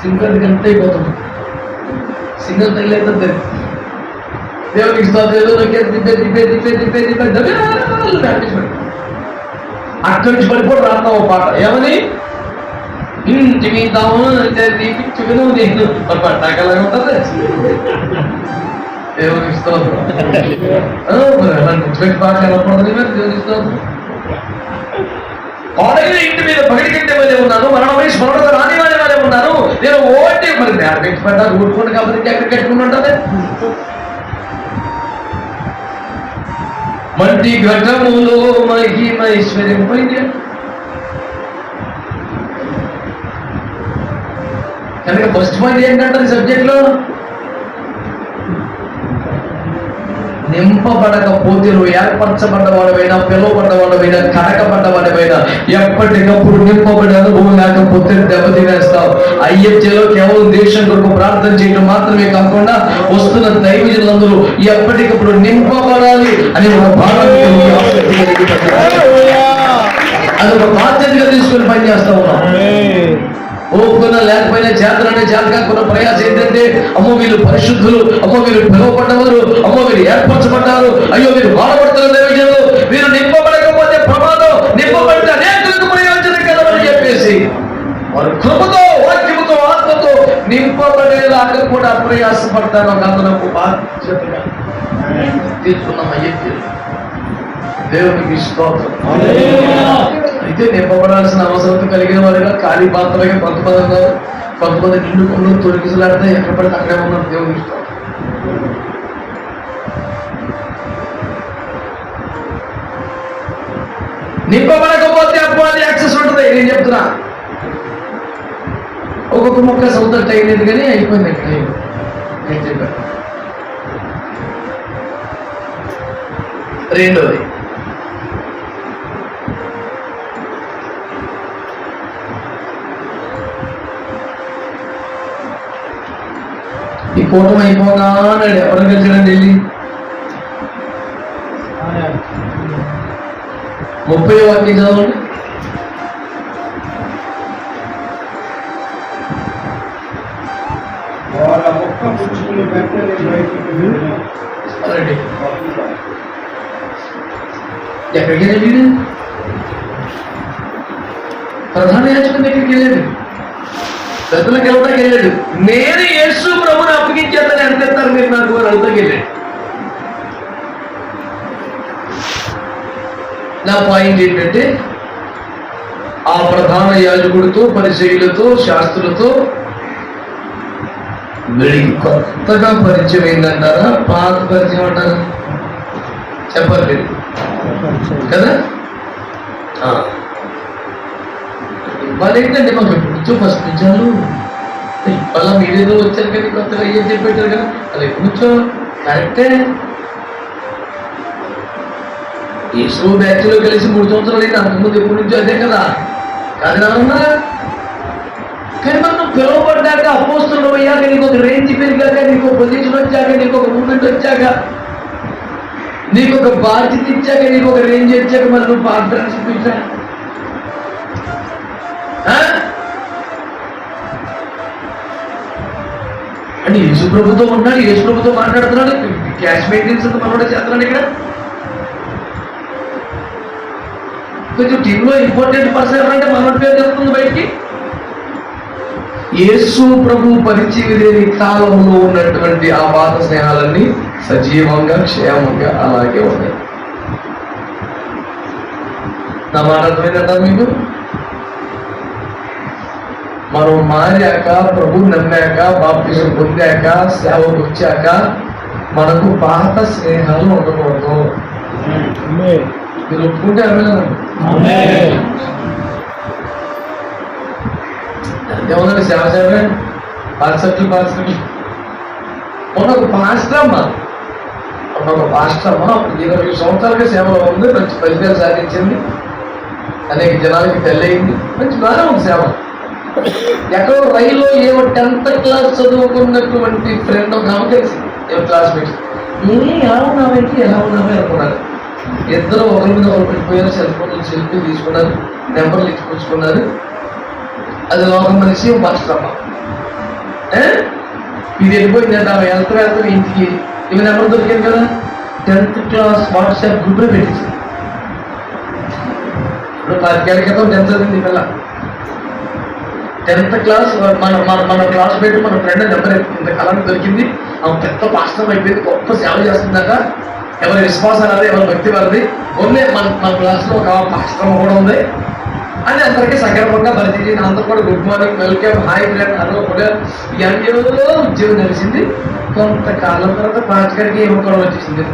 A: సింగల్ కనెక్ట్ అయిపోతుంది. సింగల్ తగిలేదు దేవునికి అక్కడి నుంచి పడిపోవడం రాస్తావు పాట ఏమని ఇంటికి దీపించుకును నేను పట్టాకలాగా ఉంటుంది. దేవునికి స్తోత్రం. పాట ఎలా పడుతుంది మరి దేవునికి స్తోత్రం. పాడైన ఇంటి మీద పగిడి కట్టే వాళ్ళే ఉన్నాను మరణమై స్మరణ రాని వాళ్ళే ఉన్నాను నేను ఓటే మరి పెట్టి పడ్డారు ఊరుకోండి కాబట్టి ఎక్కడ కట్టుకుని ఉంటుంది. మంటి ఘటములో మహిమైశ్వర్యం పోయింది కనుక ఫస్ట్ పాయింట్ ఏంటంటే సబ్జెక్ట్ లో నింపబడకపోతే నువ్వు ఏర్పరచబడ్డవాడమైనా, పిలువబడ్డవాడమైనా, కడకబడ్డవాడమైనా ఎప్పటికప్పుడు నింపబడే అనుభవం లేకపోతే దెబ్బతినేస్తావు. ఐఎఫ్జేలో కేవలం దేశం కొరకు ప్రార్థన చేయడం మాత్రమే కాకుండా వస్తున్న దైవజనులందరూ ఎప్పటికప్పుడు నింపబడాలి అని ఒక భావాన్ని అది ఒక బాధ్యతగా తీసుకుని పనిచేస్తా ఉన్నాం. ఓపుకున్నా లేకపోయినా చేతననే చేత కాకుండా ప్రయాసం ఏంటంటే, అమ్మో వీళ్ళు పరిశుద్ధులు, అమ్మో వీళ్ళు పిలువబడ్డవారు, అమ్మో వీళ్ళు ఏర్పరచబడ్డారు, అయ్యో వీరు వాడబడుతున్న దైవజనులు, వీరు నింపబడకపోతే ప్రమాదం, నింపబడితే అనేకులకు ప్రయోజనం కలవని చెప్పేసి వారు కృపతో, వాక్యముతో, ఆత్మతో నింపబడేలాగా కూడా ప్రయాసపడతారు. ఒక అందరకు బాధ్యతగా తీసుకున్నాం. దేవునికి స్తోత్రం. అయితే నింపబడాల్సిన అవసరం కలిగిన వారిగా ఖాళీ పాత్రగా కొంతమంది ఉన్నారు, కొంతమంది నిండు కొండలు తొలగిసలాడితే ఎక్కడ పడితే అక్కడే ఉన్నారు. దేవునికి స్తోత్రం. నింపబడకపోతే అపవాది యాక్సెస్ ఉంటుంది. నేను చెప్తున్నా, ఒక్కొక్క మొక్క సౌదర్ అయినది కానీ అయిపోయింది. ఎక్కడ నేను చెప్పాను. రెండోది, ఈ కూటమి అయిపోగానే ఎవరు గెలిచాడని ఢిల్లీ 30వ వాక్యం చదవండి. ఎక్కడికి వెళ్ళాడు? ప్రధాన యాజకుని దగ్గరికి వెళ్ళాడు, పెద్దలకు వెళ్ళడానికి వెళ్ళాడు. నేను యేసు ప్రభుని అప్పగించేద్దని అనిపిస్తారు మీరు నాకు అని అడుగుతాకి వెళ్ళాడు. నా పాయింట్ ఏంటంటే, ఆ ప్రధాన యాజకుడితో, పరిచయులతో, శాస్త్రులతో వీడికి కొత్తగా పరిచయం ఏంటంటారా, పాత పరిచయం అంటారా? చెప్పలేదు కదా. వాళ్ళు ఏంటంటే మాకు ఎప్పుడు ఫస్ట్ ఇచ్చారు, ఇవాళ మీరేదో వచ్చారు కానీ కొత్తగా ఏం చెప్పారు కదా, అది ఎప్పుడు కరెక్టే. యేసు బ్యాచ్లో కలిసి 3 సంవత్సరాలు అయితే అంతకుముందు ఎప్పటి నుంచో అదే కదా, కాదు నాన్న. కానీ మనం పిలువబడ్డాక, అపోస్తులు అయ్యాక, నీకు ఒక రేంజ్ పెరిగాక, నీకు ఒక పొజిషన్ వచ్చాక, నీకు ఒక మూమెంట్ వచ్చాక, నీకు ఒక బాధ్యత ఇచ్చాక, నీకు ఒక రేంజ్ వచ్చాక మరి నువ్వు పాత్ర చూపించా. అంటే యేసు ప్రభుతో ఉన్నాడు, యేసు ప్రభుతో మాట్లాడుతున్నాడు, క్యాష్ మెయింటెన్స్ మనోడే చేస్తున్నాడు. ఇక్కడ కొంచెం టీంలో ఇంపార్టెంట్ పర్సన్ ఎవరంటే మనోడి పేరు చెప్తుంది బయటికి. యేసు ప్రభు పరిచయం లేని కాలంలో ఉన్నటువంటి ఆ పాత స్నేహాలన్నీ సజీవంగా, క్షేమంగా అలాగే ఉన్నాయి. నా మాట అర్థమైందంటారు మీకు? మనం మారాక, ప్రభు నమ్మాక, బాప్తిజం పొందాక, సేవకు వచ్చాక మనకు పాత స్నేహాలు ఉండకూడదు. మీరు ఒప్పుకుంటే ఏమన్నా సేవ సేవ పాస్టర్లు ఒక పాస్టమ్మ 20 సంవత్సరాలుగా సేవలో ఉంది, మంచి ఫలితాలు సాధించింది, అనేక జనాలకి తెల్లయింది, మంచి బాగా ఉంది సేవ. ఎక్కడో రైల్లో ఏమో 10th క్లాస్ చదువుకున్నటువంటి ఫ్రెండ్ ఒక ఆమె తెలిసింది, ఏమో క్లాస్మేట్స్. ఎలా ఉన్నావేంటి, ఎలా ఉన్నావే అనుకున్నారు. ఇద్దరు ఒకరి మీద ఒకరు పెట్టిపోయారు, సెల్ ఫోన్లు సెల్ఫీ తీసుకున్నారు, నెంబర్లు ఇచ్చుకొచ్చుకున్నారు. అది లోకం మనిషి పాస్టమ్మ. ఇది వెళ్ళిపోయిందంటే ఆమె వెళ్తా ఇంటికి ఇవి నెంబర్ దొరికింది కదా, 10th క్లాస్ వాట్సాప్ గ్రూప్లో పెట్టింది. ఇప్పుడు 10 ఏళ్ళ క్రితం 10th చదివింది పిల్ల. 10th క్లాస్ మన క్లాస్ పెట్టి మన ఫ్రెండ్ నెంబర్ ఇంతకాలానికి దొరికింది. ఆమె పెద్ద పాస్టర్ అయిపోయింది, గొప్ప సేవ చేస్తుందాక. ఎవరి విశ్వాసం అనేది, ఎవరి భక్తి వారిది. ఓన్లీ మన క్లాస్లో ఒక పాస్టర్ కూడా ఉంది అని అందరికీ సక్రమంగా పరిచయం. అందరూ కూడా good morning, welcome, hi friend అందరూ కూడా ఎన్నిలో ఉద్యోగం తెలిసింది. కొంతకాలం తర్వాత పాస్టర్కి ఏమో కూడా వచ్చేసింది.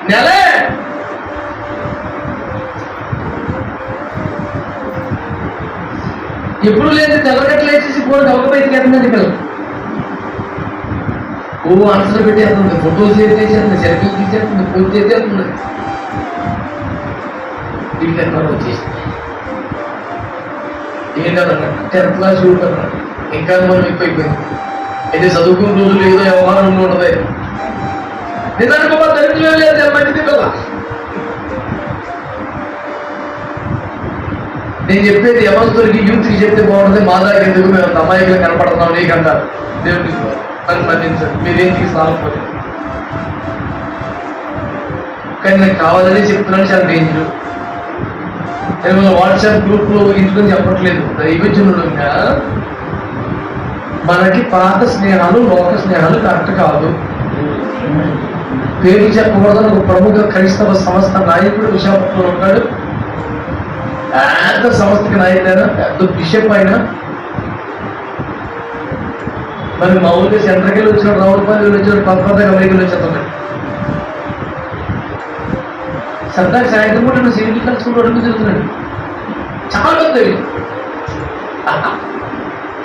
A: నెలే ఎప్పుడు లేదు, తెల్లగట్లు వేసేసి కూడా గొప్ప బయటకి వెళ్తుందండి పిల్లలు. ఆన్సర్ పెట్టేస్తుంది, ఫోటోలు షేర్ చేసేస్తుంది, సెల్ఫీలు తీసేస్తుంది, పోస్ట్ చేసేస్తుంది. వీళ్ళకి ఎక్కడ వచ్చేసింది ఏంటన్నా 10th క్లాస్ చూడటం ఇంకా మనం ఎక్కువైపోయింది. అయితే చదువుకున్న రోజులు ఏదో వ్యవహారంలో ఉండదు. నిజానికి ఒక దరిద్రం లేదు, మంచిది కదా. నేను చెప్పేది యవనస్తులకి, యూత్కి చెప్తే బాగుంటుంది. మా దాకా ఎందుకు, మేము అంత అమాయకులు కనపడుతున్నాం నీకంటారు. దేవుడికి నన్ను మన్నించండి, మీరేం తీసుకురాకపోతే. కానీ నాకు కావాలని చెప్తున్నాను, చాలా డేంజర్. నేను వాట్సాప్ గ్రూప్ లో ఇంచుకొని చెప్పట్లేదు. దైవజనులుగా మనకి పాత స్నేహాలు, లోక స్నేహాలు కరెక్ట్ కాదు. పేరు చెప్పకూడదని ఒక ప్రముఖ క్రైస్తవ సంస్థ నాయకుడు విశాఖపట్నంలో ఉంటాడు. పెద్ద సంస్థకి నాయకుడైనా, పెద్ద బిషప్ అయినా, మరి మామూలుగా సెంటర్కి వెళ్ళి వచ్చిన రావులపల్లి వచ్చిన కొత్త అమెరికలు వచ్చేస్తాడు. సరదాగా సాయంత్రం కూడా నేను సివిల్ కలుసుకుంటూ అడుగు తిరుగుతున్నాడు. చాలా మంది తెలియదు.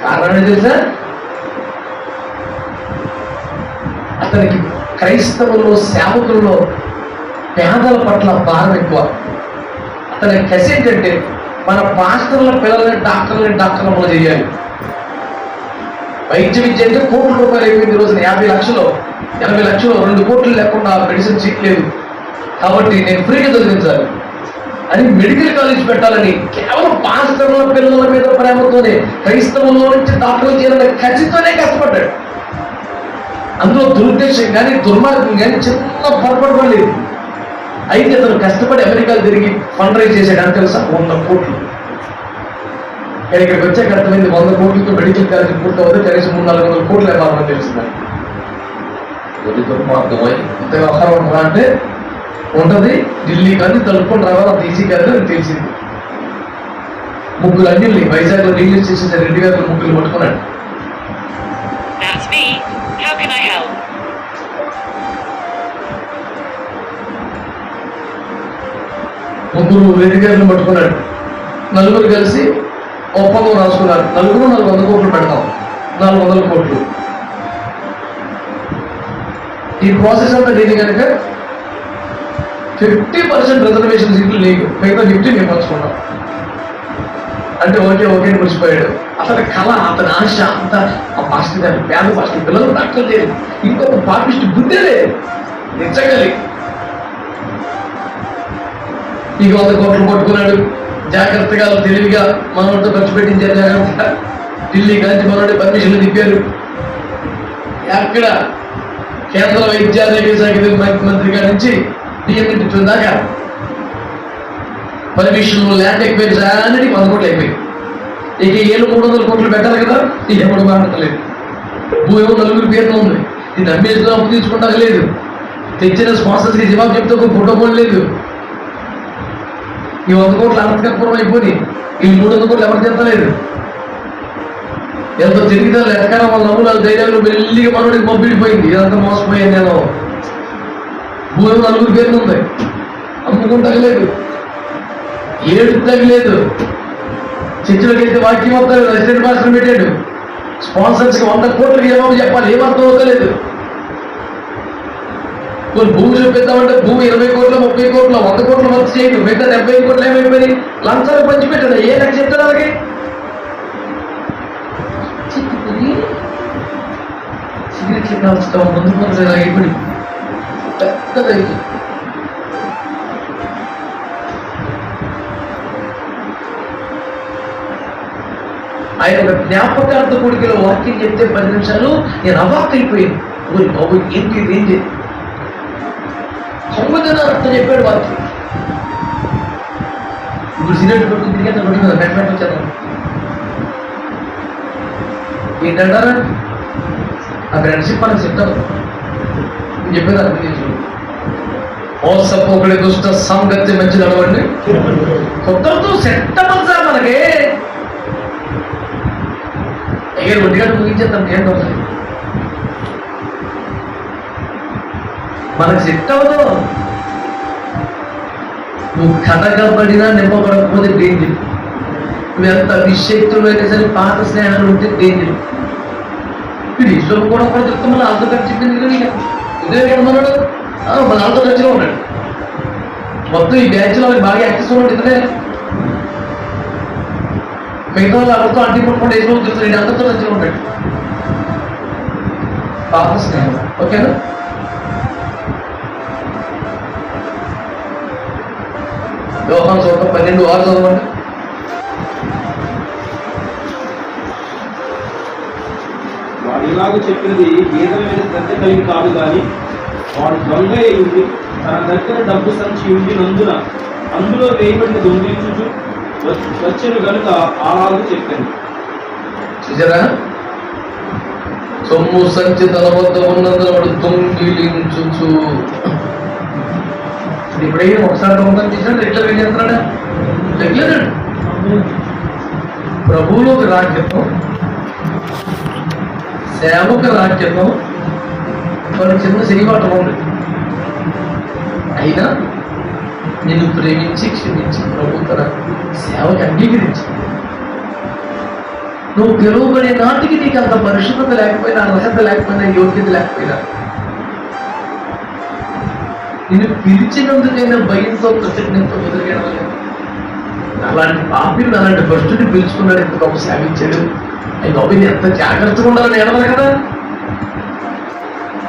A: కారణం తెలుసా? అతనికి క్రైస్తవుల్లో, సేవకుల్లో పేదల పట్ల భారం ఎక్కువ. అతని కసి ఏంటంటే మన పాస్టర్ల పిల్లల్ని డాక్టర్లు చేయాలి. వైద్య విద్య అంటే కోట్ల రూపాయలు అయిపోయింది. రోజున 50 లక్షలు 80 లక్షలు 2 కోట్లు లేకుండా మెడిసిన్ సీట్ లేదు. కాబట్టి నేను ఫ్రీగా చదివించాలి అని మెడికల్ కాలేజ్ పెట్టాలని కేవలం పాస్టర్ల పిల్లల మీద ప్రేమతోనే క్రైస్తవుల్లో నుంచి డాక్టర్లు చేయాలనే ఖచ్చితంగానే కష్టపడ్డాడు. అందులో దురుద్దేశం కానీ, దుర్మార్గం కానీ చిన్న పొరపాటు పడలేదు. అయితే అతను కష్టపడి అమెరికాలో తిరిగి ఫండ్ రైజ్ చేశాడు. తెలుసా? 100 కోట్లు. ఇక్కడికి వచ్చాక అర్థమైంది 100 కోట్లతో మెడికల్ కాలేజ్ పూర్తవుతే కనీసం 300-400 కోట్లు ఇవ్వాలని తెలిసిందని. దుర్మార్గమై ఇంత వ్యవహారం ఉంటుందా అంటే ఉంటుంది. ఢిల్లీ కానీ తలుపుకొని రావాలి, అంత ఈజీ కాదు అని తెలిసింది. ముగ్గురు అన్నిల్ని వైజాగ్లో రిలీజ్ చేసేసారు. 2 గారు ముగ్గురు పట్టుకున్నాడు. ముగ్గురు 2 గారిని పట్టుకున్నాడు. నలుగురు కలిసి ఒప్పందం రాసుకున్నారు. నలుగురు 400 కోట్లు పెడతాం, 400 కోట్లు. ఈ ప్రాసెస్ అంతా దీని కనుక 50% రిజర్వేషన్ సీట్లు నీకు, మిగతా 50 మేము పంచుకున్నాం అంటే ఓకే అని మర్చిపోయాడు. అతని కళ, అతని ఆశ అంతా ఆ పాస్టర్ గారు, పేద పాస్టర్ పిల్లలు డాక్టర్ లేదు, ఇంకొక పాపిస్ట్ బుద్ధే లేదు. నిజంగా ఇక 100 కోట్లు పట్టుకున్నాడు. జాగ్రత్తగా తెలివిగా మనోడితో ఖర్చు పెట్టించారు. జాగ్రత్తగా ఢిల్లీ కానీ మనోడి పర్మిషన్లు తిప్పారు. అక్కడ కేంద్ర వైద్యారోగ్య శాఖ మంత్రి గారి నుంచి బియ్యం దాకా పర్మిషన్లు, ల్యాండ్ ఎక్వైరీస్ అన్నిటి 100 కోట్లు అయిపోయింది. ఇక 300 కోట్లు పెట్టాలి కదా, ఇక ఎప్పుడు మాట్లాడలేదు. భూమి 4 పేరులో ఉంది. ఇది అమ్మేసుకుని అప్పు తీసుకుంటా లేదు. తెచ్చిన స్పాన్సర్స్కి జవాబు చెప్తే ఒక ప్రోటోకాల్ లేదు. ఈ 100 కోట్లు అనంతకపురం అయిపోయి ఈ 300 కోట్లు ఎవరు చెప్తలేదు. ఎంతో తిరిగితే ఎక్కడ వాళ్ళ నవ్వులు ధైర్యాలు వెళ్ళిగా మనోడికి పంపిడిపోయింది. ఇదంతా మోసపోయింది. నేను భూమి 4 పేర్లు ఉంది, అమ్ముకుంటలేదు, ఏడు తగ్గలేదు. చర్చలకైతే వాక్యం వస్తలేదు. అసిస్టెంట్ మాస్టర్ పెట్టాడు. స్పాన్సర్స్కి 100 కోట్లకి జవాబు చెప్పాలి, ఏమర్థం అవుతలేదు. భూమి చూపిద్దామంటే భూమి 20 కోట్లు, 30 కోట్లు, 100 కోట్లు వర్క్ చేయదు. మిగతా 75 కోట్లు ఏమైపోయి లంచాలు పంచిపెట్టాడు. ఏ నాకు చెప్తాడు అలాగే సిగరెట్లు కాల్చుతాం, ముందు ముందు అయిపోయి పెద్దదైతే ఆయన ఒక జ్ఞాపకార్థ కొడుకులో వాక్యం చెప్తే 10 నిమిషాలు నేను అవాక్ అయిపోయింది. బాబు ఏంటి ఏంటి సంబంధం అర్థం చెప్పాడు వాక్యం. ఇప్పుడు సిగరెట్ కొడుకుని తిరిగి అతను కొడుకు మెట్మెట్ వచ్చాను ఏంటంటారా ఆ ఫ్రెండ్షిప్ మనకు చెప్తాను. నేను చెప్పేది అర్థం చేసుకోండి. మోసపోకడి దుష్ట సంగతి మంచి నడవండి, కొత్తతో సెట్ అవ్వాలి సార్. మనకి ఎగరు ఒంటిగంట ముగించేద్దాం. ఏంటో మనకు సెట్ అవ్వదు. నువ్వు కథగబడినా నింపబడకపోతే డేంజర్. నువ్వు ఎంత నిశ్శక్తులు అయితే సరే పాత స్నేహాలు ఉంటే డేంజర్. వీడు ఈశ్వరుడు కూడా చెప్తే మళ్ళీ వాళ్ళతో కలిసి చెప్పింది ఉదయం ఏమన్నాడు, మన వాళ్ళతో కలిసిలో ఉన్నాడు. మొత్తం ఈ బ్యాచ్లో బాగా యాక్టివ్ ఉన్నాడు ఇతనే. మిగతా వాళ్ళు అందరితో అంటి పుట్టుకుంటే ఏదో చూస్తాడు, నేను అందరితో కలిసిలో ఉంటాడు. పాప స్నేహం. ఓకేనా? యోహాను సువార్త 12:6 చదవండి.
B: వాడు ఇలాగ చెప్పినది గీతల మీద శ్రద్ధ కలిగి కాదు కానీ వాడు దొంగ అయింది, తన దగ్గర డబ్బు సంచి ఉండినందున అందులో వేయబడిన దొంగిలించు వచ్చాను కనుక అలాగ చెప్పాను.
A: చూసారా, సొమ్ము సంచి తన వద్ద ఉన్నందున వాడు దొంగిలించు. ఇప్పుడైనా ఒకసారి దొంగతనం చేసినా రెగ్యులర్ ఏం చేస్తున్నాడా? రెగ్యులర్ ప్రభువులోకి రాజ్యత్వం, సేవకు రాజ్యత్వం కొన్ని చిన్న సిరిపాటం ఉంది. అయినా నిన్ను ప్రేమించి క్షమించి ప్రభు తన సేవకి అంగీకరించి నువ్వు పిలువబడే నాటికి నీకు అంత పరిశుద్ధత లేకపోయినా, అర్హత లేకపోయినా, యోగ్యత లేకపోయినా, నిన్ను పిలిచినందుకైనా భయంతో కృతజ్ఞతతో ఎదురుగడలేదు. అలాంటి పాపిని, అలాంటి భ్రష్టుని పిలుచుకున్నాడు, ఎంత గొప్ప సేవించాడు. అవి గొప్పని ఎంత జాగ్రత్తగా ఉండాలని ఎడవాలి కదా.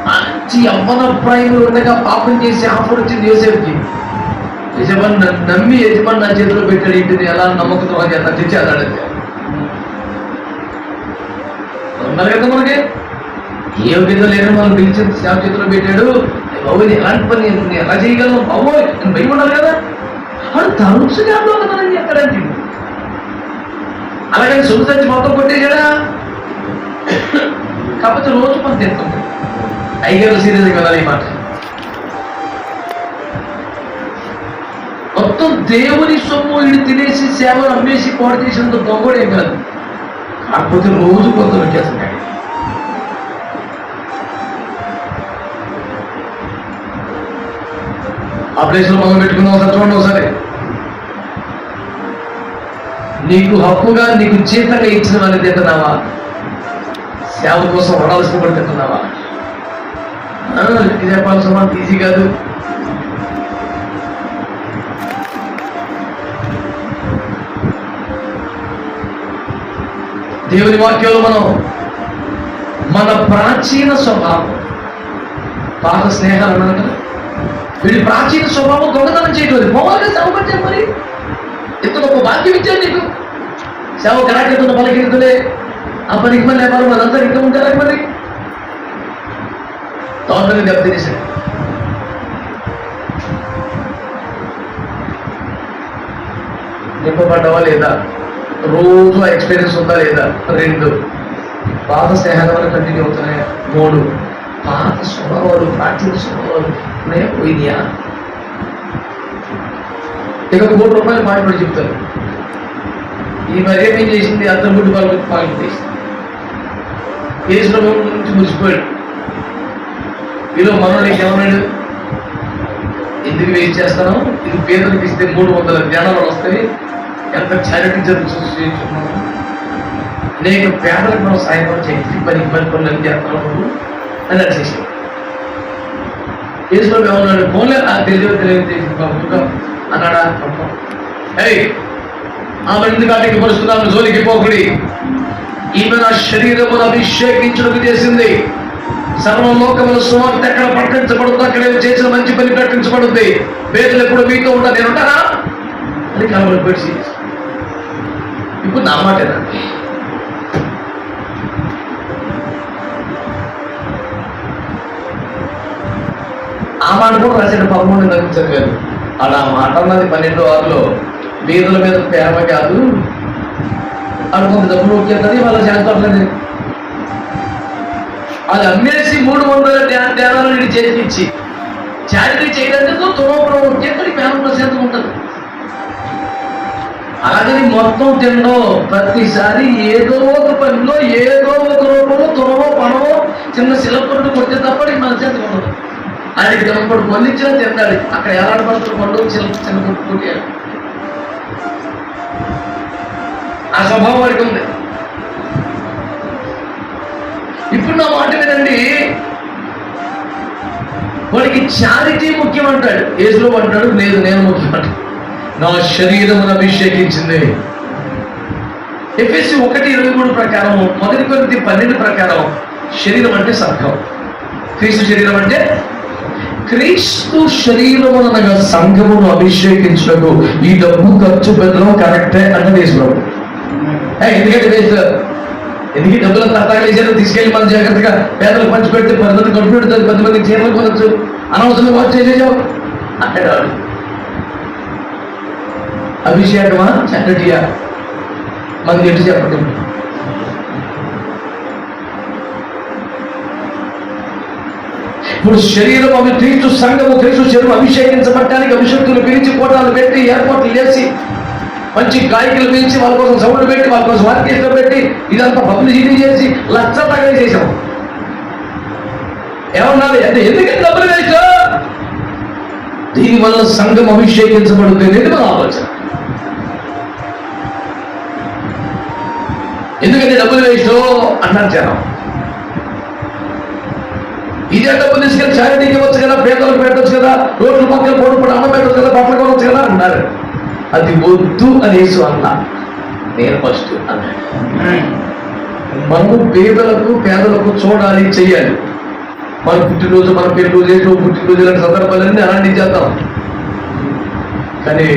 A: మంచి యవ్వన ప్రాయంలో ఉండగా పాపం చేసి ఆఫర్ వచ్చింది యోసేపుకి. యజమాని నమ్మి యజమాని నా చేతిలో పెట్టాడు, ఇంటిని ఎలా నమ్మకంతో ఎంత తెచ్చి అదాడంతే ఉన్నారు కదా. మనకి ఏ యోగ్యత లేని మనం పిలిచి సేవ చేతిలో పెట్టాడు. బాబు ఎలాంటి పని నేను ఎలా చేయగలను బాబు, నేను భయం ఉండాలి కదా. వాడు తరచుగా దొంగతనం చేస్తాడంటే, అలాగే సొంతంచి మొత్తం కొట్టేశాడా. కాకపోతే రోజు మనం తింటుంది. ఐగర్లు సీరియస్గా వెళ్ళాలి ఈ మాట. మొత్తం దేవుని సొమ్ము వీడు తినేసి సేవలు అమ్మేసి పాడు చేసినంత దొంగడేం కాదు. కాకపోతే రోజు కొంత వచ్చేస్తున్నాడు. ఆ ప్లేస్లో మనం పెట్టుకున్నాం ఒకసారి చూడండి. ఒకసారి నీకు హక్కుగా నీకు జీతంగా ఇచ్చిన వాళ్ళని తింటున్నావా? సేవ కోసం వడాల్సిన కూడా తింటున్నావా? చెప్పాల్సిన మనకు ఈజీ కాదు. దేవుని వాక్యంలో మనం మన ప్రాచీన స్వభావం, పాత స్నేహాలు అన్నాను కదా, వీడి ప్రాచీన స్వభావం దొంగతనం చేయలేదు. పోవాలి సేవకొచ్చాను, మరి ఎంత గొప్ప భాగ్యం ఇచ్చాను నీకు. సేవ కరాకెత్తున్న పలకెత్తులే ఆ పనికి మళ్ళీ లేపాలి, మనంతా ఇంకా ఉంటారు. మరి తొందరగా దెబ్బతినేసాడు. నింపబడ్డవా లేదా? రోజు ఎక్స్పీరియన్స్ ఉందా లేదా? 2 పాత స్నేహాల వల్ల కంటిన్యూ అవుతున్నాయి. 3 పాత స్వభావాలు, ప్రాచీన స్వభావాలు పోయినాయా? ఇక ₹3 పాయింట్ చెప్తారు. ఈ మరి ఏమేం చేసింది? అద్దం పాయింట్ చేసింది. కేసులో నుంచి మురిసిపోయాడు. ఈలో మనోడికి ఏమన్నాడు? ఎందుకు వేస్ట్ చేస్తాను, ఇది పేదలకు ఇస్తే 300 జ్ఞానాలు వస్తాయి, ఎంత చారిటీ జరుగుతున్నాము, అనేక పేదలకు మనం సాయం చేసి పనికి పనులు చేస్తున్నాము అని అనిచేసాడు. కేసులో ఏమన్నాడు? ఫోన్లే తెలియదు అన్నాడా? ఆమె ఎందుకు అడ్డకి పరుస్తున్నాను, జోలికి పోకుడి, ఈమె నా శరీరమును అభిషేకించడానికి చేసింది. సర్వలోకముల సువార్త ఎక్కడ ప్రకటించబడుతుందో అక్కడ చేసిన మంచి పని ప్రకటించబడుతుంది. పేదలు ఎప్పుడు మీతో ఉంటా, నేను ఉంటానా అని కనబడి. ఇప్పుడు నా మాటేనా? ఆ మాట కూడా రాశాడు 13 చదివారు. అలా మాట అన్నది 12:6లో బీదల మీద ప్రేమ కాదు, అనుకుంది డబ్బులు వచ్చేది వాళ్ళ చేస్తలేదు. అది అమ్మేసి 300 ధ్యానాలు నేను చేతికిచ్చి చారిటీ చేయడానికి తునోపురం వచ్చేది ప్రేమ శాతం ఉంటుంది. అలాగని మొత్తం తినడం, ప్రతిసారి ఏదో ఒక పనిలో ఏదో ఒక రూపంలో తునమో పనమో చిన్న శిలపడు కొట్టే తప్ప మన చేత ఉండదు. ఆయనకి దెబ్బపడు పొందించినా తిన్నాడు. అక్కడ ఎలాంటి పడుతున్న పండుగ చిన్న కొట్టుకుంటాడు. ఆ స్వభావం వాడికి ఉంది. ఇప్పుడు నా మాట వినండి, వాడికి చారిటీ ముఖ్యం అంటాడు, యేసులో అంటాడు లేదు నేను ముఖ్యం అంటాడు. నా శరీరమును అభిషేకించింది. ఎఫెసీ 1:23 ప్రకారం, 1 కొరింథీ 12 ప్రకారం శరీరం అంటే సంఘం. క్రీస్తు శరీరం అంటే క్రీస్తు శరీరమునగా సంఘమును అభిషేకించుటకు ఈ డబ్బు ఖర్చు పెట్టడం కరెక్టే అన్నది యేసుప్రభు. ఎందుకు డబ్బులంతా అట్టాగలేసారు, తీసుకెళ్లి మనం జాగ్రత్తగా పేదలకు పంచి పెడితే 10 మంది కడుపు పెడతారు, 10 మందికి చీరలు కొనొచ్చు, అనవసరంగా వాచ్ చేసేసావు అంటాడు. అభిషేకమా చక్కటియా మనకి ఎటు చెప్పండి. ఇప్పుడు శరీరం క్రీస్తు సంఘము, క్రీస్తు శరీరం అభిషేకించబడటానికి అభిషేక్తులు పిలిచి కోటాలు పెట్టి ఏర్పాట్లు చేసి మంచి గాయకులు పిలిచి వాళ్ళ కోసం సౌండ్ పెట్టి వాళ్ళ కోసం ఆర్కెస్ట్రా పెట్టి ఇదంతా పబ్లిసిటీ చేసి లక్ష తగలి చేసాం. ఏమన్నది అంటే ఎందుకంటే డబ్బులు వేస్ట్, దీనివల్ల సంఘం అభిషేకించబడుతుంది మన ఆలోచన. ఎందుకంటే డబ్బులు వేస్ట్ అన్నారు జనం. ఇదే డబ్బులు తీసుకెళ్ళి చారిటీకి ఇవ్వచ్చు కదా, పేదలకు పెట్టవచ్చు కదా, రోడ్లు పక్కన పోటీ అన్నం పెట్టవచ్చు కదా, బట్టలు కొనవచ్చు కదా అన్నారు. అది వద్దు అనేసి అన్నా, నేను ఫస్ట్ అన్నాడు. మనము పేదలకు చూడాలి, చెయ్యాలి. మన పుట్టినరోజు, మన పెళ్లిరోజు, పుట్టినరోజు ఇలాంటి సందర్భాలన్నీ అలాంటి చేద్దాం. కానీ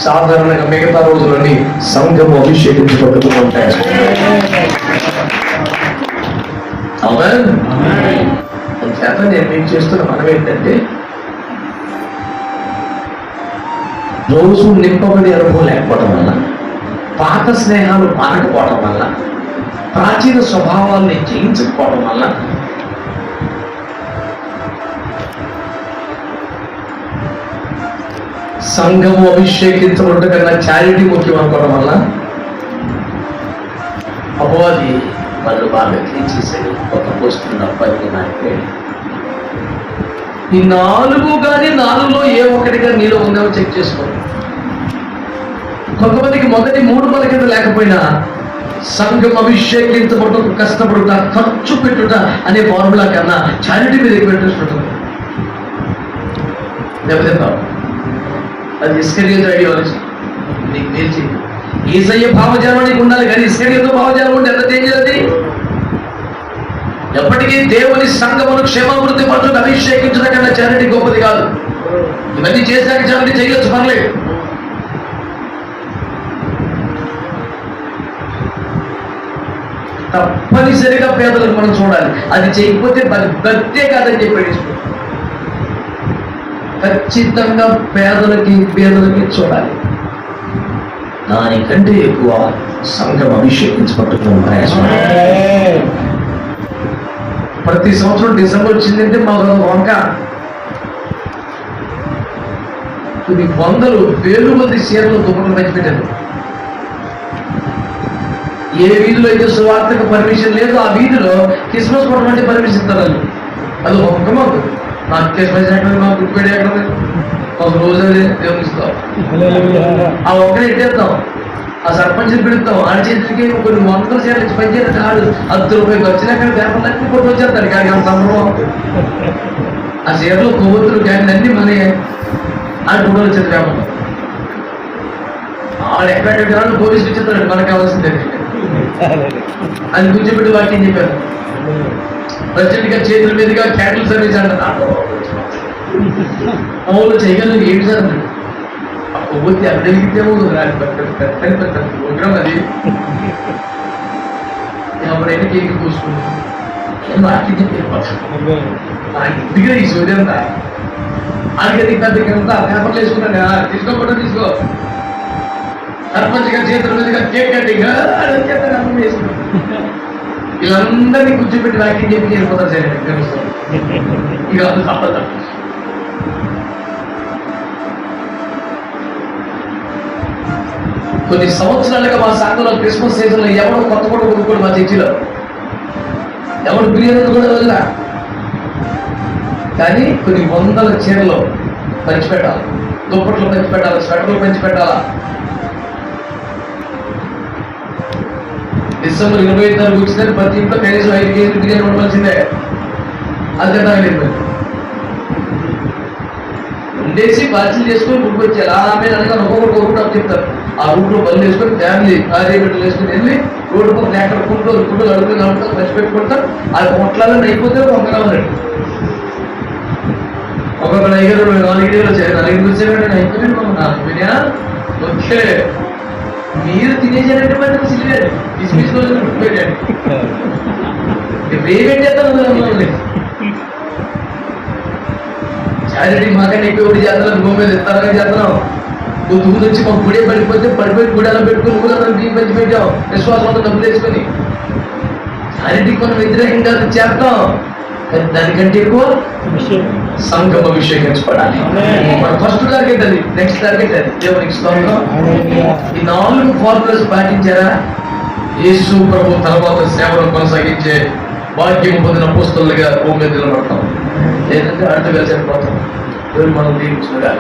A: సాధారణంగా మిగతా రోజులని సంఘము అభిషేకించబడుతూ ఉంటాయి. చేత నేను మీకు చేస్తున్న మనం ఏంటంటే, రోజు నింపబడి అనుభవం లేకపోవడం వల్ల, పాత స్నేహాలు మారకపోవడం వల్ల, ప్రాచీన స్వభావాల్ని జయించకపోవడం వల్ల సంఘము అభిషేకించబడటం కన్నా చారిటీ ముఖ్యం అనుకోవడం వల్ల అపవాది వాళ్ళు బాగా తీసేసాడు. ఒక పోస్తున్న పని నాకు ఈ 4 కానీ 4లో ఏ ఒక్కటిగా నీలో ఉందేమో చెక్ చేసుకోండి. కొంతమందికి మొదటి 3 బలహీనత లేకపోయినా సంఘం అభిషేకించబడటం, కష్టపడుట, ఖర్చు పెట్టుట అనే ఫార్ములా కన్నా చారిటీ మీద ఎక్కువ ఇంట్రెస్ట్ ఉంటుంది. దెబ్బతింటాం. అది ఇస్కరియోతు ఐడియాలజీ. నీకు తెలిసి యేసయ్య భావజాలం నీకు ఉండాలి, కానీ ఇస్కరియోతు భావజాలం ఉంటే ఎంత చేంజ్ అది. ఎప్పటికీ దేవుని సంఘమును క్షేమాభివృద్ధి పరచుట, అభిషేకించడం కన్నా చారిటీ గొప్పది కాదు. ఇవన్నీ చేశాక చారిటీ చేయొచ్చు, పర్లేదు. తప్పనిసరిగా పేదలకు మనం చూడాలి. అది చేయకపోతే భక్తే కాదని చెప్పేసి ఖచ్చితంగా పేదలకి చూడాలి. దానికంటే ఎక్కువ సంఘం అభిషేకించబడుతున్న ప్రయాసం. ప్రతి సంవత్సరం డిసెంబర్ వచ్చిందంటే మాకు వంక కొన్ని 100,000 మంది చీరలు దుప్పట్లు పంచిపెట్టారు. ఏ వీధిలో అయితే సువార్తకు పర్మిషన్ లేదు, ఆ వీధిలో క్రిస్మస్ కొట్టమంటే పర్మిషన్ ఇస్తారు. అది ఒక్క మాకు నాకు క్రిస్మస్ ఎక్కడ, మాకు గుడిపేట ఎక్కడ, ఒక రోజు అదే దేవునిస్తాం. ఆ ఒక్కడే ఎట్టేస్తాం, ఆ సర్పంచ్ని పిలుస్తాం, ఆడ చేతికి కొన్ని 100 చీరలు పనిచేయడం కాదు, ₹10 వచ్చినా కానీ పేపర్లన్నీ కొట్టి వచ్చేస్తారు. కానీ అంత సంభవం ఆ చీరలు కొవ్వొత్తులు కానీ అన్నీ మనీ ఆ గుడ్డలు వచ్చేది పేపర్లో. ఆడ ఎక్కడ పోలీసులు ఇచ్చేస్తాడు, మనకు కావాల్సిందే. అది కూర్చోబెట్టి వాక్యం చెప్పారు. ప్రెసిడెంట్ గా చేతుల మీదుగా క్యాటిల్ సర్వీస్ అంటారు. మామూలు చేయగలను ఏంటి సార్ అన్నాడు. ఆ కొవ్వొత్తి అభివృద్ధితే ప్రోగ్రామ్ అది. ఎవరైనా కేక్ కూసుకున్నాను వాక్యం చెప్పారు. ఇంటిగా ఈ సూర్య అంతా ఆడికి పెద్దకంతా పేపర్లు వేసుకున్నాను. తీసుకోకుండా తీసుకో, సర్పంచ్ గారి చేతుల మీదుగా కేక్ కట్టింగ్ అన్నం వేసుకున్నాను. వీళ్ళందరినీ కూర్చోబెట్టి వాక్యం చెప్పి వెళ్ళిపోతారు సార్. ఇక అది తప్పదు. కొన్ని సంవత్సరాలుగా మా సంఘంలో క్రిస్మస్ సీజన్లో ఎవరు కొత్త కూడా కొనుక్కోడు. మా చర్చిలో ఎవరు బిర్యానీ కూడా వదిలా, కానీ కొన్ని 100 చీరలు పంచిపెట్టాలి, దుప్పట్లు పంచిపెట్టాలి, స్వెటర్లు పంచిపెట్టాలా. డిసెంబర్ 25 వచ్చిందని ప్రతి ఇంట్లో కనీసం 5 కేజీలు బిర్యానీ ఉండవలసిందే. అది తినలేదు ఉండేసి పార్సల్ చేసుకొని గుడికి వచ్చారు. ఆమె అనగా ఒక్కొక్కటి అప్పు చెప్తారు. ఆ రూట్లో బళ్ళు వేసుకొని ఫ్యామిలీ భార్య బిడ్డలు వేసుకొని వెళ్ళి రోడ్డు పక్కన ఎక్కడ ఫుడ్లు అడుగులు కలుగుతారు, ఖర్చు పెట్టుకుంటారు. అది పొట్లాలని అయిపోతే వంకరావాలండి. ఒక్కొక్కరు 4 ఇడ్లీలు వచ్చాయి, 4 వచ్చేవాడు అయిపోయింది. 4 బిర్యానీ ఓకే, మీరు తినేసారంటే మరి సిలివేరు తీసుకొని పెట్టండి. ఏమేంటి చారిటీ మాకని ఎక్కువ చేస్తున్నాం, భూమి మీద ఇస్తారని చేస్తున్నాం. కొద్ది ముందు వచ్చి మాకు గుడే పడిపోయి గుడాలో పెట్టుకుని ఊరందరూ దీని పెంచి పెట్టాం విశ్వాసం అంతా డబ్బులు వేసుకొని. చారిటీకి మనం వ్యతిరేకంగా చేస్తాం, కానీ దానికంటే ఎక్కువ సంఘం అభిషేకించబడాలి. మన ఫస్ట్ టార్గెట్ అది, నెక్స్ట్ టార్గెట్ అది. దేవునికి స్తోత్రం. ఈ 4 ఫార్ములాస్ పాటించారా? యేసు ప్రభు తర్వాత సేవను కొనసాగించే భాగ్యం పొందిన అపోస్తలుగా భూమి మీద నిలబడతాం, లేదంటే అడ్డుగా చనిపోతాం. దేవుడు మనం దీవించుగా.